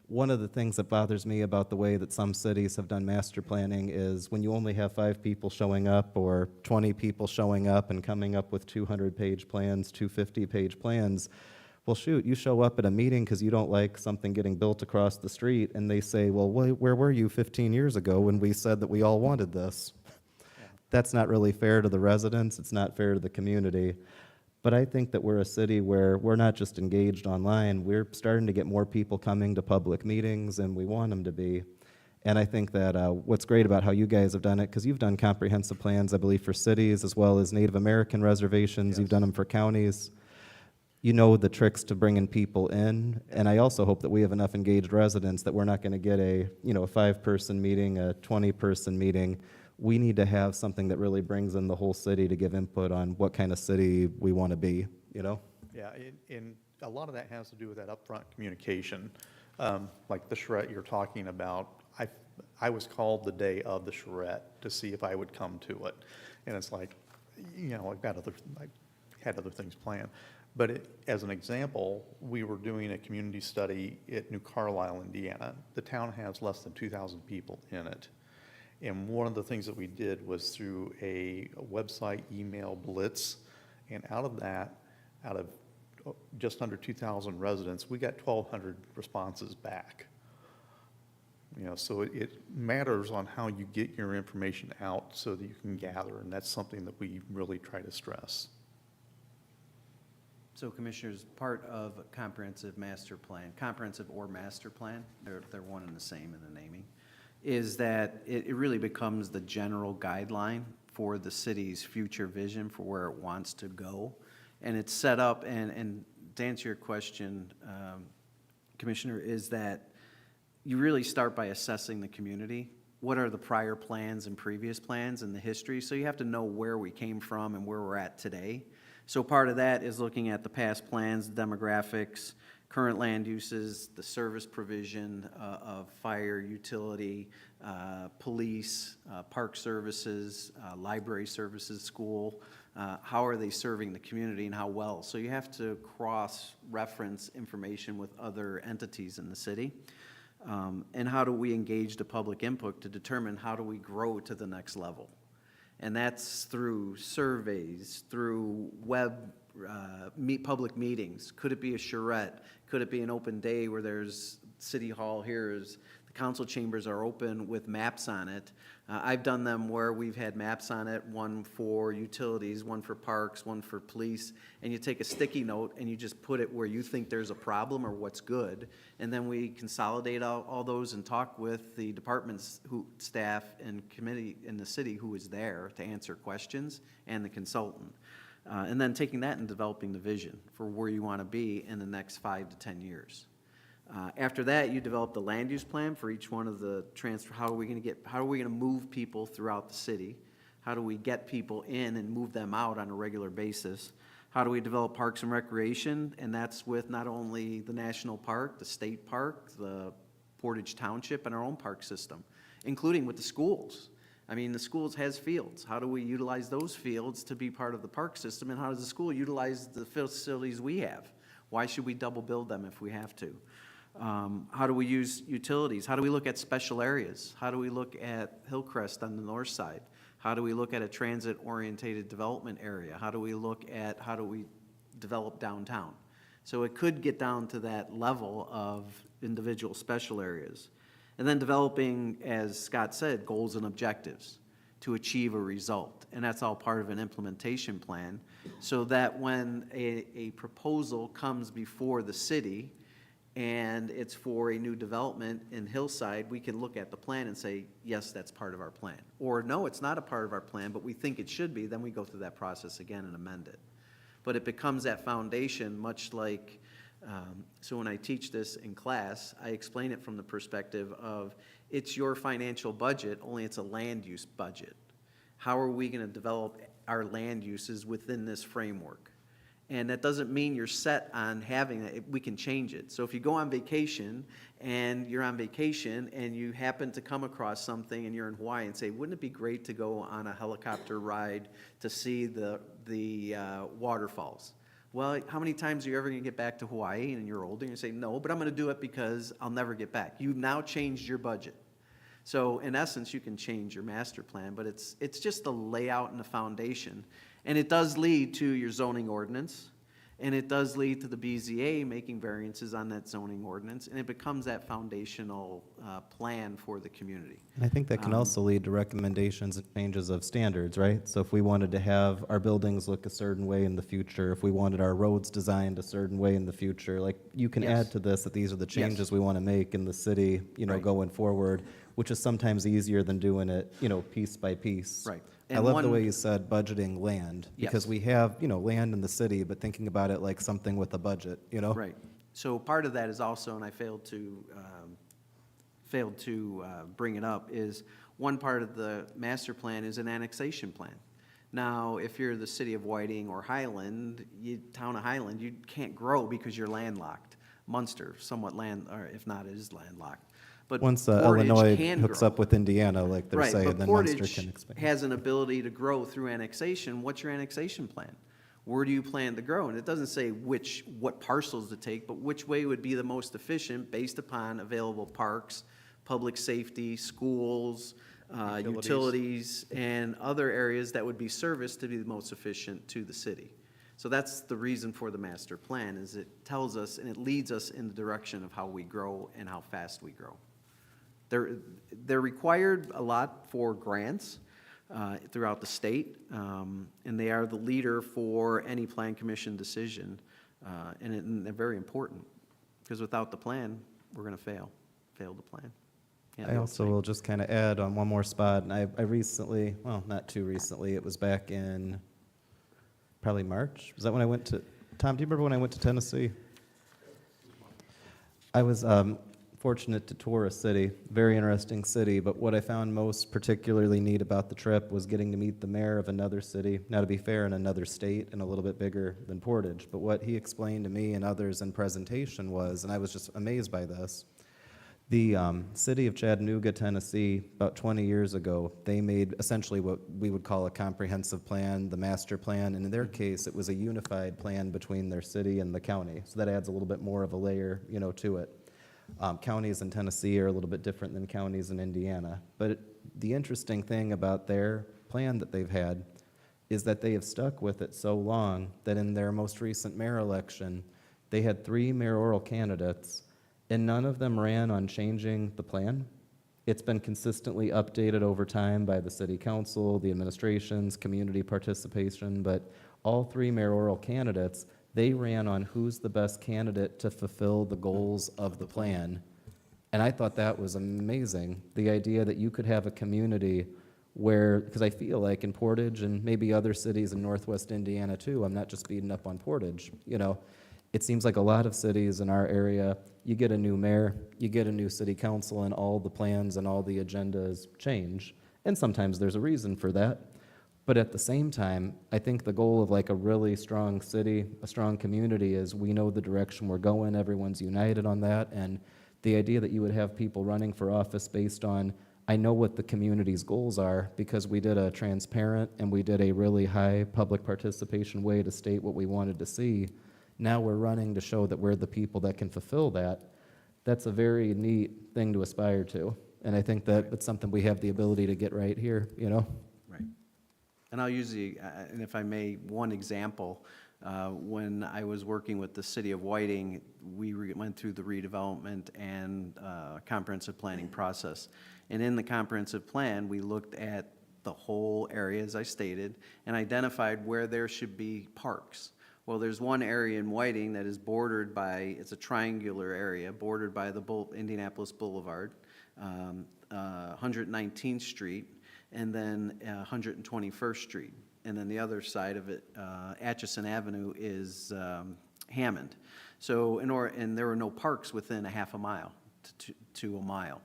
One of the things that bothers me about the way that some cities have done master planning is when you only have 5 people showing up or 20 people showing up and coming up with 200-page plans, 250-page plans, well, shoot, you show up at a meeting because you don't like something getting built across the street, and they say, well, where were you 15 years ago when we said that we all wanted this? That's not really fair to the residents. It's not fair to the community. But I think that we're a city where we're not just engaged online. We're starting to get more people coming to public meetings, and we want them to be. And I think that what's great about how you guys have done it, because you've done comprehensive plans, I believe, for cities as well as Native American reservations. Yes. You've done them for counties. You know the tricks to bringing people in. And I also hope that we have enough engaged residents that we're not going to get a 5-person meeting, a 20-person meeting. We need to have something that really brings in the whole city to give input on what kind of city we want to be, Yeah, and a lot of that has to do with that upfront communication. Like the charrette you're talking about, I was called the day of the charrette to see if I would come to it. And it's like, I had other things planned. But as an example, we were doing a community study at New Carlisle, Indiana. The town has less than 2,000 people in it. And one of the things that we did was through a website email blitz, and out of just under 2,000 residents, we got 1,200 responses back. So it matters on how you get your information out so that you can gather, and that's something that we really try to stress. So Commissioners, part of a comprehensive master plan, comprehensive or master plan, they're one and the same in the naming, is that it really becomes the general guideline for the city's future vision for where it wants to go. And it's set up, and to answer your question, Commissioner, is that you really start by assessing the community. What are the prior plans and previous plans and the history? So you have to know where we came from and where we're at today. So part of that is looking at the past plans, demographics, current land uses, the service provision of fire, utility, police, park services, library services, school. How are they serving the community and how well? So you have to cross-reference information with other entities in the city. And how do we engage the public input to determine how do we grow to the next level? And that's through surveys, through web, public meetings. Could it be a charrette? Could it be an open day where there's City Hall here is, the council chambers are open with maps on it. I've done them where we've had maps on it, one for utilities, one for parks, one for police, and you take a sticky note and you just put it where you think there's a problem or what's good, and then we consolidate all those and talk with the departments, staff and committee in the city who is there to answer questions, and the consultant. And then taking that and developing the vision for where you want to be in the next 5 to 10 years. After that, you develop the land use plan for each one of the transfer. How are we going to move people throughout the city? How do we get people in and move them out on a regular basis? How do we develop parks and recreation? And that's with not only the national park, the state park, the Portage Township, and our own park system, including with the schools. I mean, the schools has fields. How do we utilize those fields to be part of the park system? And how does the school utilize the facilities we have? Why should we double build them if we have to? How do we use utilities? How do we look at special areas? How do we look at Hillcrest on the north side? How do we look at a transit-oriented development area? How do we look at how do we develop downtown? So it could get down to that level of individual special areas. And then developing, as Scott said, goals and objectives to achieve a result. And that's all part of an implementation plan, so that when a proposal comes before the city and it's for a new development in Hillside, we can look at the plan and say, yes, that's part of our plan. Or no, it's not a part of our plan, but we think it should be. Then we go through that process again and amend it. But it becomes that foundation, much like, so when I teach this in class, I explain it from the perspective of it's your financial budget, only it's a land use budget. How are we going to develop our land uses within this framework? And that doesn't mean you're set on having it. We can change it. So if you go on vacation and you're on vacation and you happen to come across something and you're in Hawaii and say, wouldn't it be great to go on a helicopter ride to see the waterfalls? Well, how many times are you ever going to get back to Hawaii and you're older and you say, no, but I'm going to do it because I'll never get back. You've now changed your budget. So in essence, you can change your master plan, but it's just the layout and the foundation. And it does lead to your zoning ordinance, and it does lead to the BZA making variances on that zoning ordinance, and it becomes that foundational plan for the community. And I think that can also lead to recommendations and changes of standards, right? So if we wanted to have our buildings look a certain way in the future, if we wanted our roads designed a certain way in the future, like you can Yes. add to this that these are the changes Yes. we want to make in the city, Right. going forward, which is sometimes easier than doing it, piece by piece. Right. I And love the one- way you said budgeting land, because Yes. we have, land in the city, but thinking about it like something with a budget, Right. So part of that is also, and I failed to bring it up, is one part of the master plan is an annexation plan. Now, if you're the city of Whiting or Highland, town of Highland, you can't grow because you're landlocked. Munster, somewhat or if not, it is landlocked. But Once Portage Illinois can hooks grow. up with Indiana, like they're Right, saying, but then Munster Portage can expand. has an ability to grow through annexation. What's your annexation plan? Where do you plan to grow? And it doesn't say what parcels to take, but which way would be the most efficient based upon available parks, public safety, schools, utilities, and other areas that would be serviced to be the most efficient to the city. So that's the reason for the master plan, is it tells us and it leads us in the direction of how we grow and how fast we grow. They're required a lot for grants throughout the state, and they are the leader for any plan commission decision, and they're very important, because without the plan, we're going to fail the plan. I also will just kind of add on one more spot, and I recently, well, not too recently, it was back in probably March. Was that when I went to, Tom, do you remember when I went to Tennessee? I was fortunate to tour a city, very interesting city, but what I found most particularly neat about the trip was getting to meet the mayor of another city, now to be fair, in another state and a little bit bigger than Portage. But what he explained to me and others in presentation was, and I was just amazed by this, the city of Chattanooga, Tennessee, about 20 years ago, they made essentially what we would call a comprehensive plan, the master plan, and in their case, it was a unified plan between their city and the county. So that adds a little bit more of a layer, to it. Counties in Tennessee are a little bit different than counties in Indiana. But the interesting thing about their plan that they've had is that they have stuck with it so long that in their most recent mayor election, they had 3 mayoral candidates, and none of them ran on changing the plan. It's been consistently updated over time by the city council, the administrations, community participation, but all 3 mayoral candidates, they ran on who's the best candidate to fulfill the goals of the plan. And I thought that was amazing, the idea that you could have a community where, because I feel like in Portage and maybe other cities in Northwest Indiana too, I'm not just beating up on Portage, it seems like a lot of cities in our area, you get a new mayor, you get a new city council, and all the plans and all the agendas change. And sometimes there's a reason for that. But at the same time, I think the goal of like a really strong city, a strong community is we know the direction we're going, everyone's united on that, and the idea that you would have people running for office based on, I know what the community's goals are because we did a transparent and we did a really high public participation way to state what we wanted to see. Now we're running to show that we're the people that can fulfill that. That's a very neat thing to aspire to. And I think that it's something we have the ability to get right here, Right. And I'll use and if I may, one example. When I was working with the city of Whiting, we went through the redevelopment and comprehensive planning process. And in the comprehensive plan, we looked at the whole area, as I stated, and identified where there should be parks. Well, there's one area in Whiting that is bordered by, it's a triangular area, bordered by the Indianapolis Boulevard, 119th Street, and then 121st Street. And then the other side of it, Atchison Avenue, is Hammond. So, and there were no parks within a half a mile to a mile.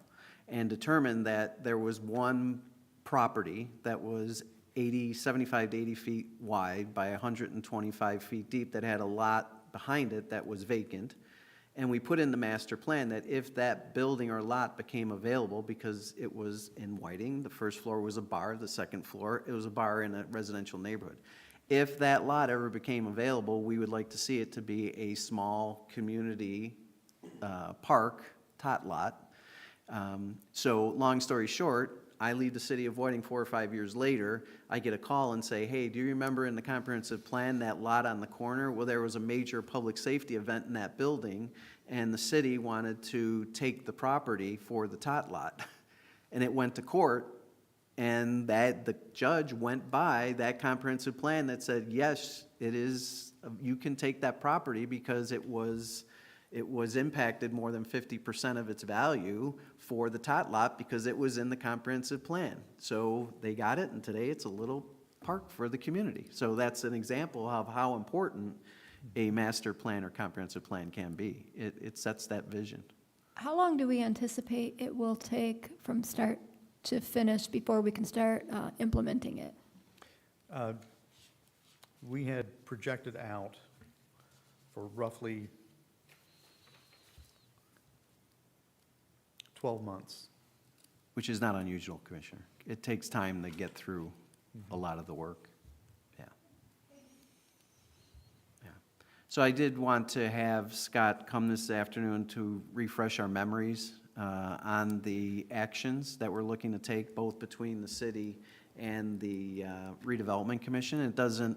And determined that there was one property that was 75 to 80 feet wide by 125 feet deep that had a lot behind it that was vacant. And we put in the master plan that if that building or lot became available, because it was in Whiting, the first floor was a bar, the second floor, it was a bar in a residential neighborhood. If that lot ever became available, we would like to see it to be a small community park, tot lot. So long story short, I leave the city of Whiting 4 or 5 years later, I get a call and say, hey, do you remember in the comprehensive plan that lot on the corner? Well, there was a major public safety event in that building, and the city wanted to take the property for the tot lot. And it went to court, and the judge went by that comprehensive plan that said, yes, it is, you can take that property because it was impacted more than 50% of its value for the tot lot because it was in the comprehensive plan. So they got it, and today it's a little park for the community. So that's an example of how important a master plan or comprehensive plan can be. It sets that vision. How long do we anticipate it will take from start to finish before we can start implementing it? We had projected out for roughly 12 months. Which is not unusual, Commissioner. It takes time to get through a lot of the work. Yeah. Yeah. So I did want to have Scott come this afternoon to refresh our memories on the actions that we're looking to take both between the city and the Redevelopment Commission. It doesn't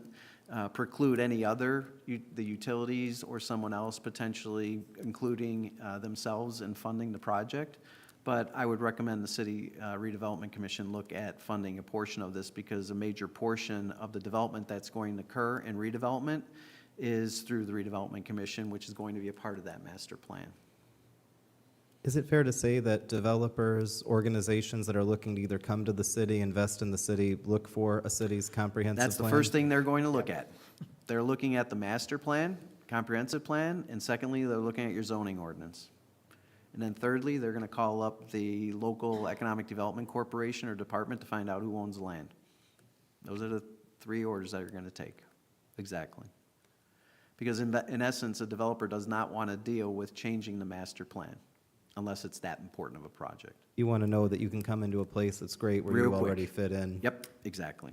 preclude any other, the utilities or someone else potentially including themselves in funding the project. But I would recommend the City Redevelopment Commission look at funding a portion of this because a major portion of the development that's going to occur in redevelopment is through the Redevelopment Commission, which is going to be a part of that master plan. Is it fair to say that developers, organizations that are looking to either come to the city, invest in the city, look for a city's comprehensive plan? That's the first thing they're going to look at. They're looking at the master plan, comprehensive plan, and secondly, they're looking at your zoning ordinance. And then thirdly, they're going to call up the local economic development corporation or department to find out who owns the land. Those are the three orders that you're going to take, exactly. Because in essence, a developer does not want to deal with changing the master plan unless it's that important of a project. You want to know that you can come into a place that's great where Real you quick. already fit in, Yep, exactly.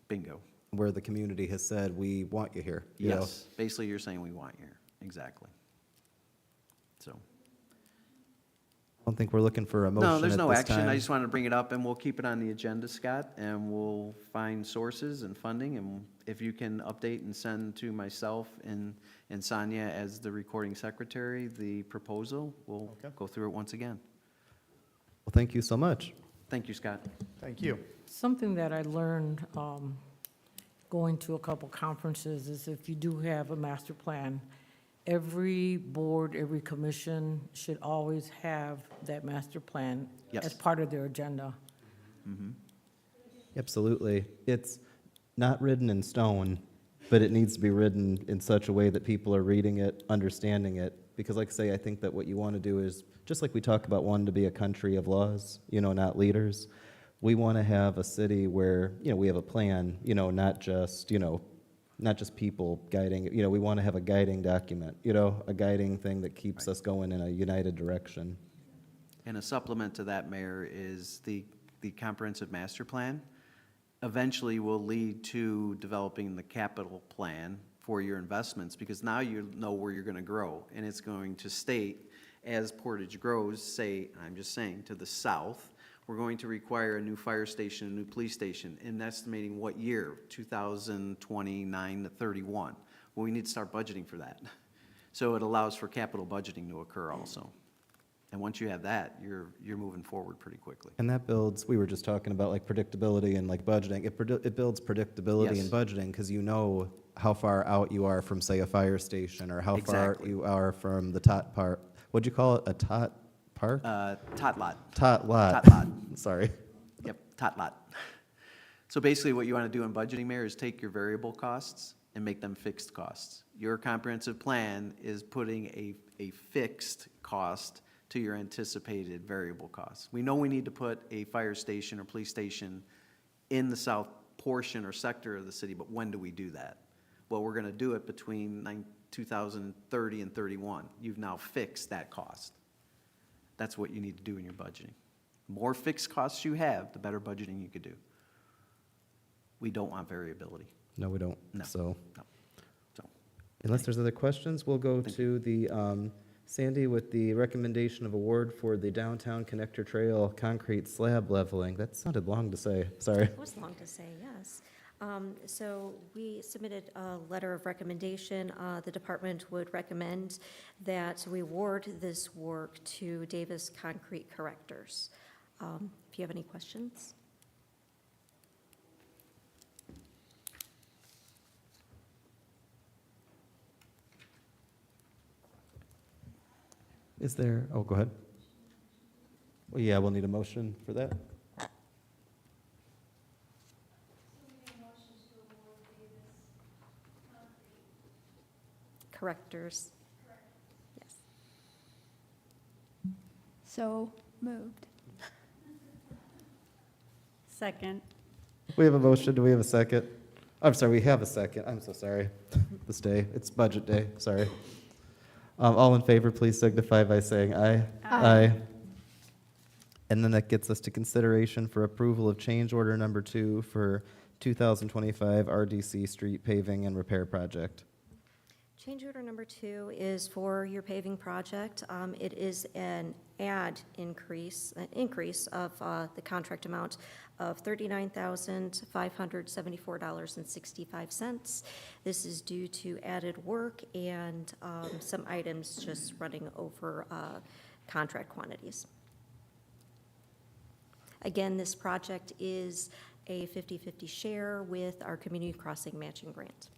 Bingo. where the community has said, we want you here. you know? Yes, basically you're saying we want you here, exactly. So, I don't think we're looking for a motion no, there's at no this action. I time. just wanted to bring it up and we'll keep it on the agenda, Scott, and we'll find sources and funding. And if you can update and send to myself and Sonia as the recording secretary, the proposal, we'll go through it once again. Well, thank you so much. Thank you, Scott. Thank you. Something that I learned going to a couple conferences is if you do have a master plan, every board, every commission should always have that master plan Yes. as part of their agenda. Absolutely. It's not written in stone, but it needs to be written in such a way that people are reading it, understanding it. Because like I say, I think that what you want to do is, just like we talk about wanting to be a country of laws, not leaders, we want to have a city where, we have a plan, not just people guiding, we want to have a guiding document, a guiding thing that keeps us going in a united direction. And a supplement to that, Mayor, is the comprehensive master plan eventually will lead to developing the capital plan for your investments, because now you know where you're going to grow, and it's going to state, as Portage grows, say, I'm just saying, to the south, we're going to require a new fire station, a new police station, in estimating what year, 2029 to 31. Well, we need to start budgeting for that. So it allows for capital budgeting to occur also. And once you have that, you're moving forward pretty quickly. And that builds, we were just talking about like predictability and like budgeting. It builds predictability Yes. in budgeting because you know how far out you are from, say, a fire station, or how far Exactly. you are from the tot park. What'd you call it? A tot park? Tot lot. Tot lot. Tot lot. Sorry. Yep, tot lot. So basically what you want to do in budgeting, Mayor, is take your variable costs and make them fixed costs. Your comprehensive plan is putting a fixed cost to your anticipated variable costs. We know we need to put a fire station or police station in the south portion or sector of the city, but when do we do that? Well, we're going to do it between 2030 and 31. You've now fixed that cost. That's what you need to do in your budgeting. More fixed costs you have, the better budgeting you could do. We don't want variability. No, we don't. No. So No. So, unless there's other questions, we'll go to the, Sandy, with the recommendation of award for the downtown connector trail concrete slab leveling. That sounded long to say. Sorry. It was long to say, yes. So we submitted a letter of recommendation. The department would recommend that we award this work to Davis Concrete Correctors. If you have any questions? Is there, oh, go ahead. Well, yeah, we'll need a motion for that. Correctors? Yes. So moved. Second. We have a motion. Do we have a second? I'm sorry, we have a second. I'm so sorry. This day, it's budget day, sorry. All in favor, please signify by saying aye. Aye. And then that gets us to consideration for approval of change order number 2 for 2025 RDC Street Paving and Repair Project. Change order number 2 is for your paving project. It is an increase of the contract amount of $39,574.65. This is due to added work and some items just running over contract quantities. Again, this project is a 50-50 share with our Community Crossing Matching Grant.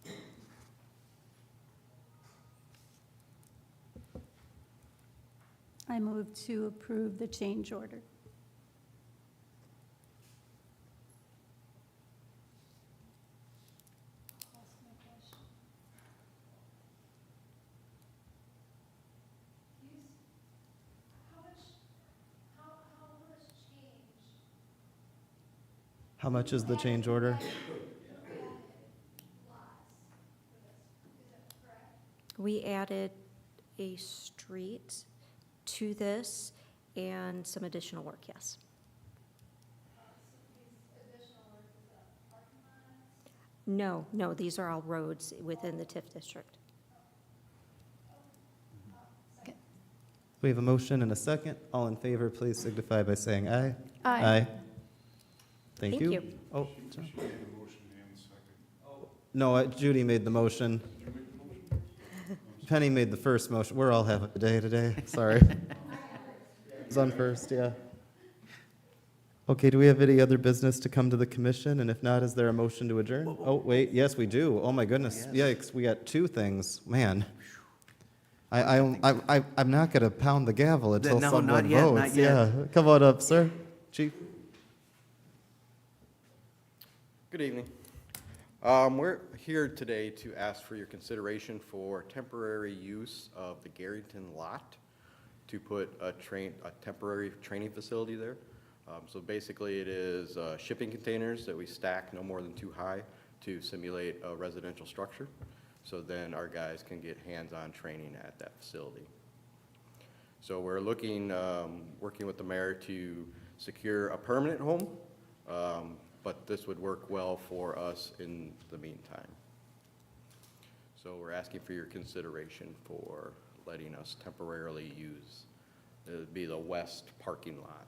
I move to approve the change order. How much is the change order? We added a street to this and some additional work, yes. No, no, these are all roads within the TIF district. We have a motion and a second. All in favor, please signify by saying aye. Aye. Thank Thank you. you. Oh, sorry. No, Judy made the motion. Penny made the first motion. We're all having a day today, sorry. It's on first, yeah. Okay, do we have any other business to come to the commission? And if not, is there a motion to adjourn? Oh, wait, yes, we do. Oh, my goodness. Yikes, we got two things. Man. I'm not going to pound the gavel until No, someone not yet, votes. not yet. Yeah, come on up, sir. Chief. Good evening. We're here today to ask for your consideration for temporary use of the Garrington lot to put a temporary training facility there. So basically, it is shipping containers that we stack no more than 2 high to simulate a residential structure. So then our guys can get hands-on training at that facility. So we're looking, working with the mayor to secure a permanent home, but this would work well for us in the meantime. So we're asking for your consideration for letting us temporarily use, it would be the west parking lot.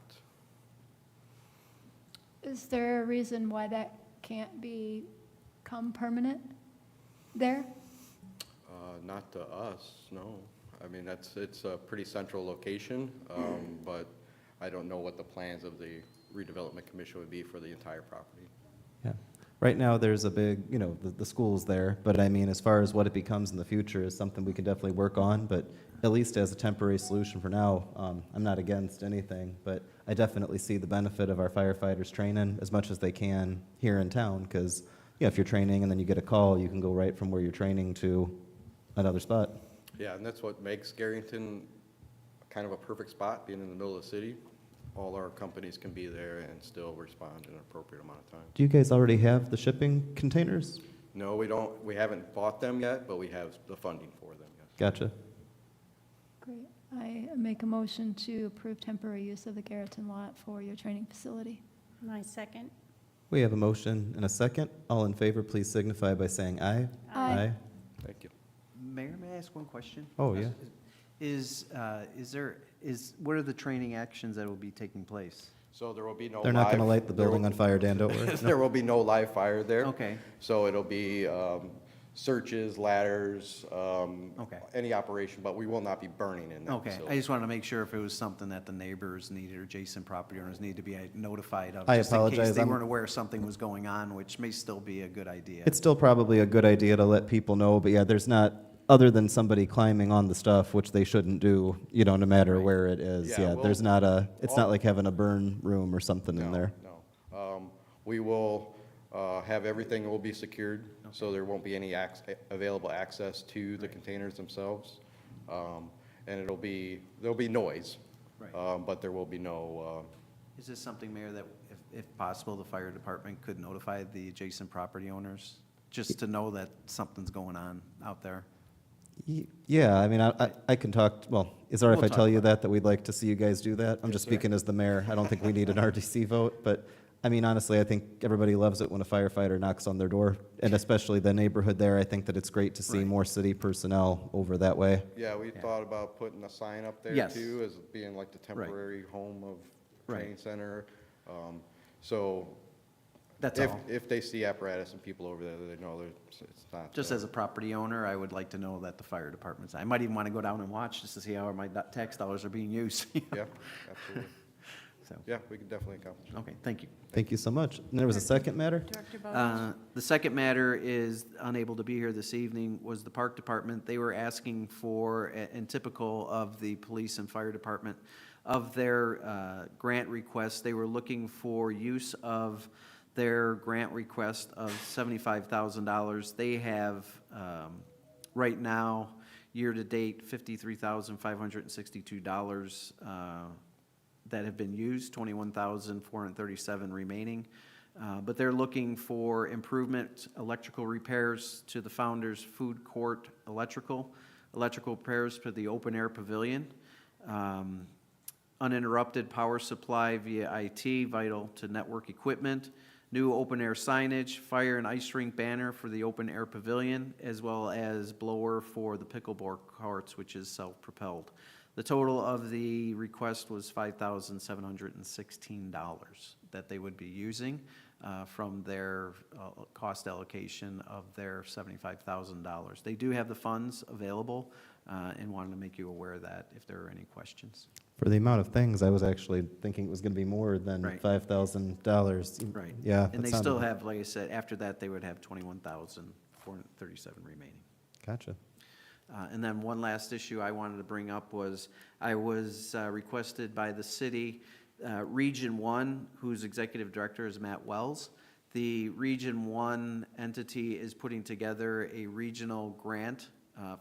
Is there a reason why that can't become permanent there? Not to us, no. I mean, it's a pretty central location, but I don't know what the plans of the Redevelopment Commission would be for the entire property. Yeah. Right now, there's a big, the school's there, but I mean, as far as what it becomes in the future is something we can definitely work on, but at least as a temporary solution for now, I'm not against anything, but I definitely see the benefit of our firefighters training as much as they can here in town, because, if you're training and then you get a call, you can go right from where you're training to another spot. Yeah, and that's what makes Garrington kind of a perfect spot, being in the middle of the city. All our companies can be there and still respond in an appropriate amount of time. Do you guys already have the shipping containers? No, we don't, we haven't bought them yet, but we have the funding for them, yes. Gotcha. Great. I make a motion to approve temporary use of the Garrettton lot for your training facility. My second. We have a motion and a second. All in favor, please signify by saying aye. Aye. Thank you. Mayor, may I ask one question? Oh, yeah. What are the training actions that will be taking place? So there will be no They're not going to live- light the building on fire, Dan, don't worry. There will be no live fire there. Okay. So it'll be searches, ladders, Okay. any operation, but we will not be burning in that Okay, facility. I just wanted to make sure if it was something that the neighbors needed or adjacent property owners needed to be notified of. I just in case apologize, they I'm- weren't aware something was going on, which may still be a good idea. It's still probably a good idea to let people know, but yeah, there's not, other than somebody climbing on the stuff, which they shouldn't do, no matter Right. where it is. Yeah, Yeah, well, there's not it's all- not like having a burn room or something in there. No. We will have everything will be secured, so there won't be any available access to the containers themselves. And there'll be noise, Right. but there will be no, Is this something, Mayor, that if possible, the fire department could notify the adjacent property owners? Just to know that something's going on out there? Yeah, I mean, I can talk, well, is it all right if I We'll tell talk you about that we'd like to see you guys do that? I'm just speaking as the mayor. I don't think we need an RDC vote, but, I mean, honestly, I think everybody loves it when a firefighter knocks on their door, and especially the neighborhood there. I think that it's great to see Right. more city personnel over that way. yeah, we thought about putting a sign up there Yes. too, as being like the temporary home of Right. training center. So That's if, all. if they see apparatus and people over there, they know that it's not. Just as a property owner, I would like to know that the fire department's, I might even want to go down and watch just to see how my tax dollars are being used. Yeah, absolutely. So, Yeah, we can definitely accomplish it. okay, thank you. Thank you so much. And there was a second matter? Director Bowe? The second matter is unable to be here this evening, was the Park Department. They were asking for, and typical of the Police and Fire Department, of their grant request, they were looking for use of their grant request of $75,000. They have, right now, year-to-date, $53,562 that have been used, $21,437 remaining. But they're looking for improvement, electrical repairs to the Founders Food Court electrical repairs to the open-air pavilion, uninterrupted power supply via IT, vital to network equipment, new open-air signage, fire and ice rink banner for the open-air pavilion, as well as blower for the pickleball courts, which is self-propelled. The total of the request was $5,716 that they would be using from their cost allocation of their $75,000. They do have the funds available and wanted to make you aware of that if there are any questions. For the amount of things, I was actually thinking it was going to be more than Right. $5,000. Right. Yeah. And that they sounded- still have, like I said, after that, they would have $21,437 remaining. Gotcha. And then one last issue I wanted to bring up was, I was requested by the city, Region 1, whose executive director is Matt Wells. The Region 1 entity is putting together a regional grant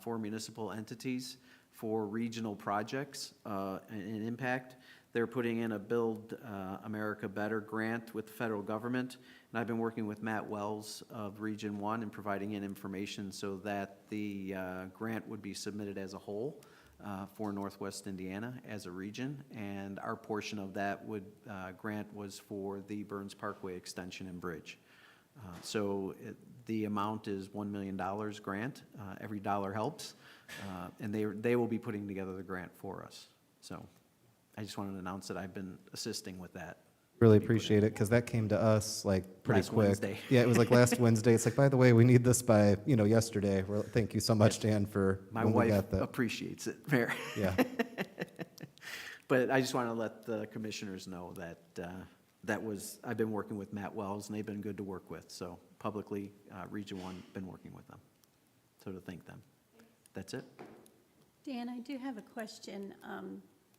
for municipal entities for regional projects and impact. They're putting in a Build America Better grant with the federal government. And I've been working with Matt Wells of Region 1 and providing in information so that the grant would be submitted as a whole for Northwest Indiana as a region. And our portion of that grant was for the Burns Parkway Extension and Bridge. The amount is $1 million grant. Every dollar helps. And they will be putting together the grant for us. So I just wanted to announce that I've been assisting with that. Really appreciate it, because that came to us like pretty Last quick. Wednesday. Yeah, it was like last Wednesday. It's like, by the way, we need this by, yesterday. Well, thank you so much, Dan, for My when we wife got that. appreciates it, Mayor. Yeah. But I just want to let the commissioners know that I've been working with Matt Wells, and they've been good to work with. So publicly, Region 1, been working with them. So to thank them. That's it. Dan, I do have a question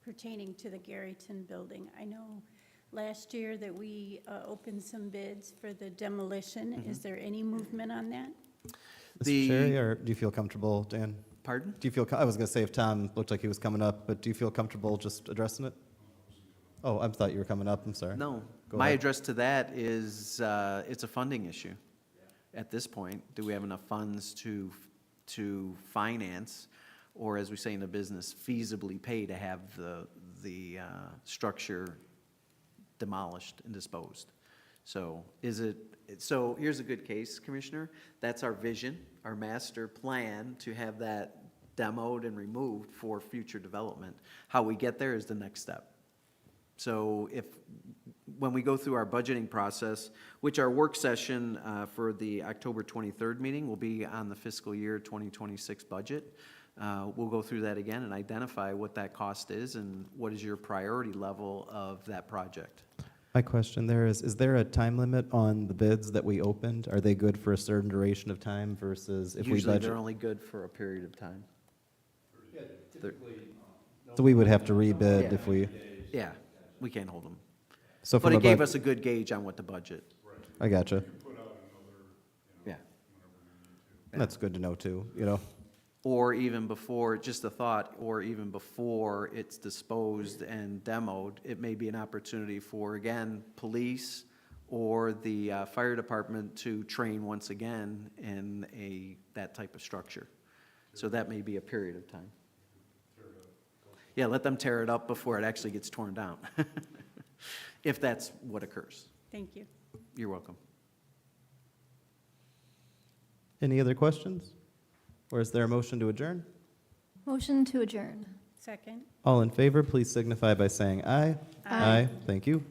pertaining to the Garrison building. I know last year that we opened some bids for the demolition. Is there any movement on that? Mr. Cherry, or do you feel comfortable, Dan? Pardon? Do you feel, I was going to say if Tom looked like he was coming up, but do you feel comfortable just addressing it? Oh, I thought you were coming up. I'm sorry. No. Go My ahead. address to that is, it's a funding issue. At this point, do we have enough funds to finance, or as we say in the business, feasibly pay to have the structure demolished and disposed? So here's a good case, Commissioner. That's our vision, our master plan to have that demoed and removed for future development. How we get there is the next step. So when we go through our budgeting process, which our work session for the October 23rd meeting will be on the fiscal year 2026 budget, we'll go through that again and identify what that cost is and what is your priority level of that project. My question there is there a time limit on the bids that we opened? Are they good for a certain duration of time versus if we Usually budget? they're only good for a period of time. So we would have to rebid if we, Yeah, we can't hold them. so But from a it gave bud- us a good gauge on what to budget. I gotcha. Yeah. That's good to know too, Or even before, just a thought, or even before it's disposed and demoed, it may be an opportunity for, again, police or the fire department to train once again in that type of structure. So that may be a period of time. Yeah, let them tear it up before it actually gets torn down, if that's what occurs. Thank you. You're welcome. Any other questions? Or is there a motion to adjourn? Motion to adjourn. Second. All in favor, please signify by saying aye. Aye. Thank you.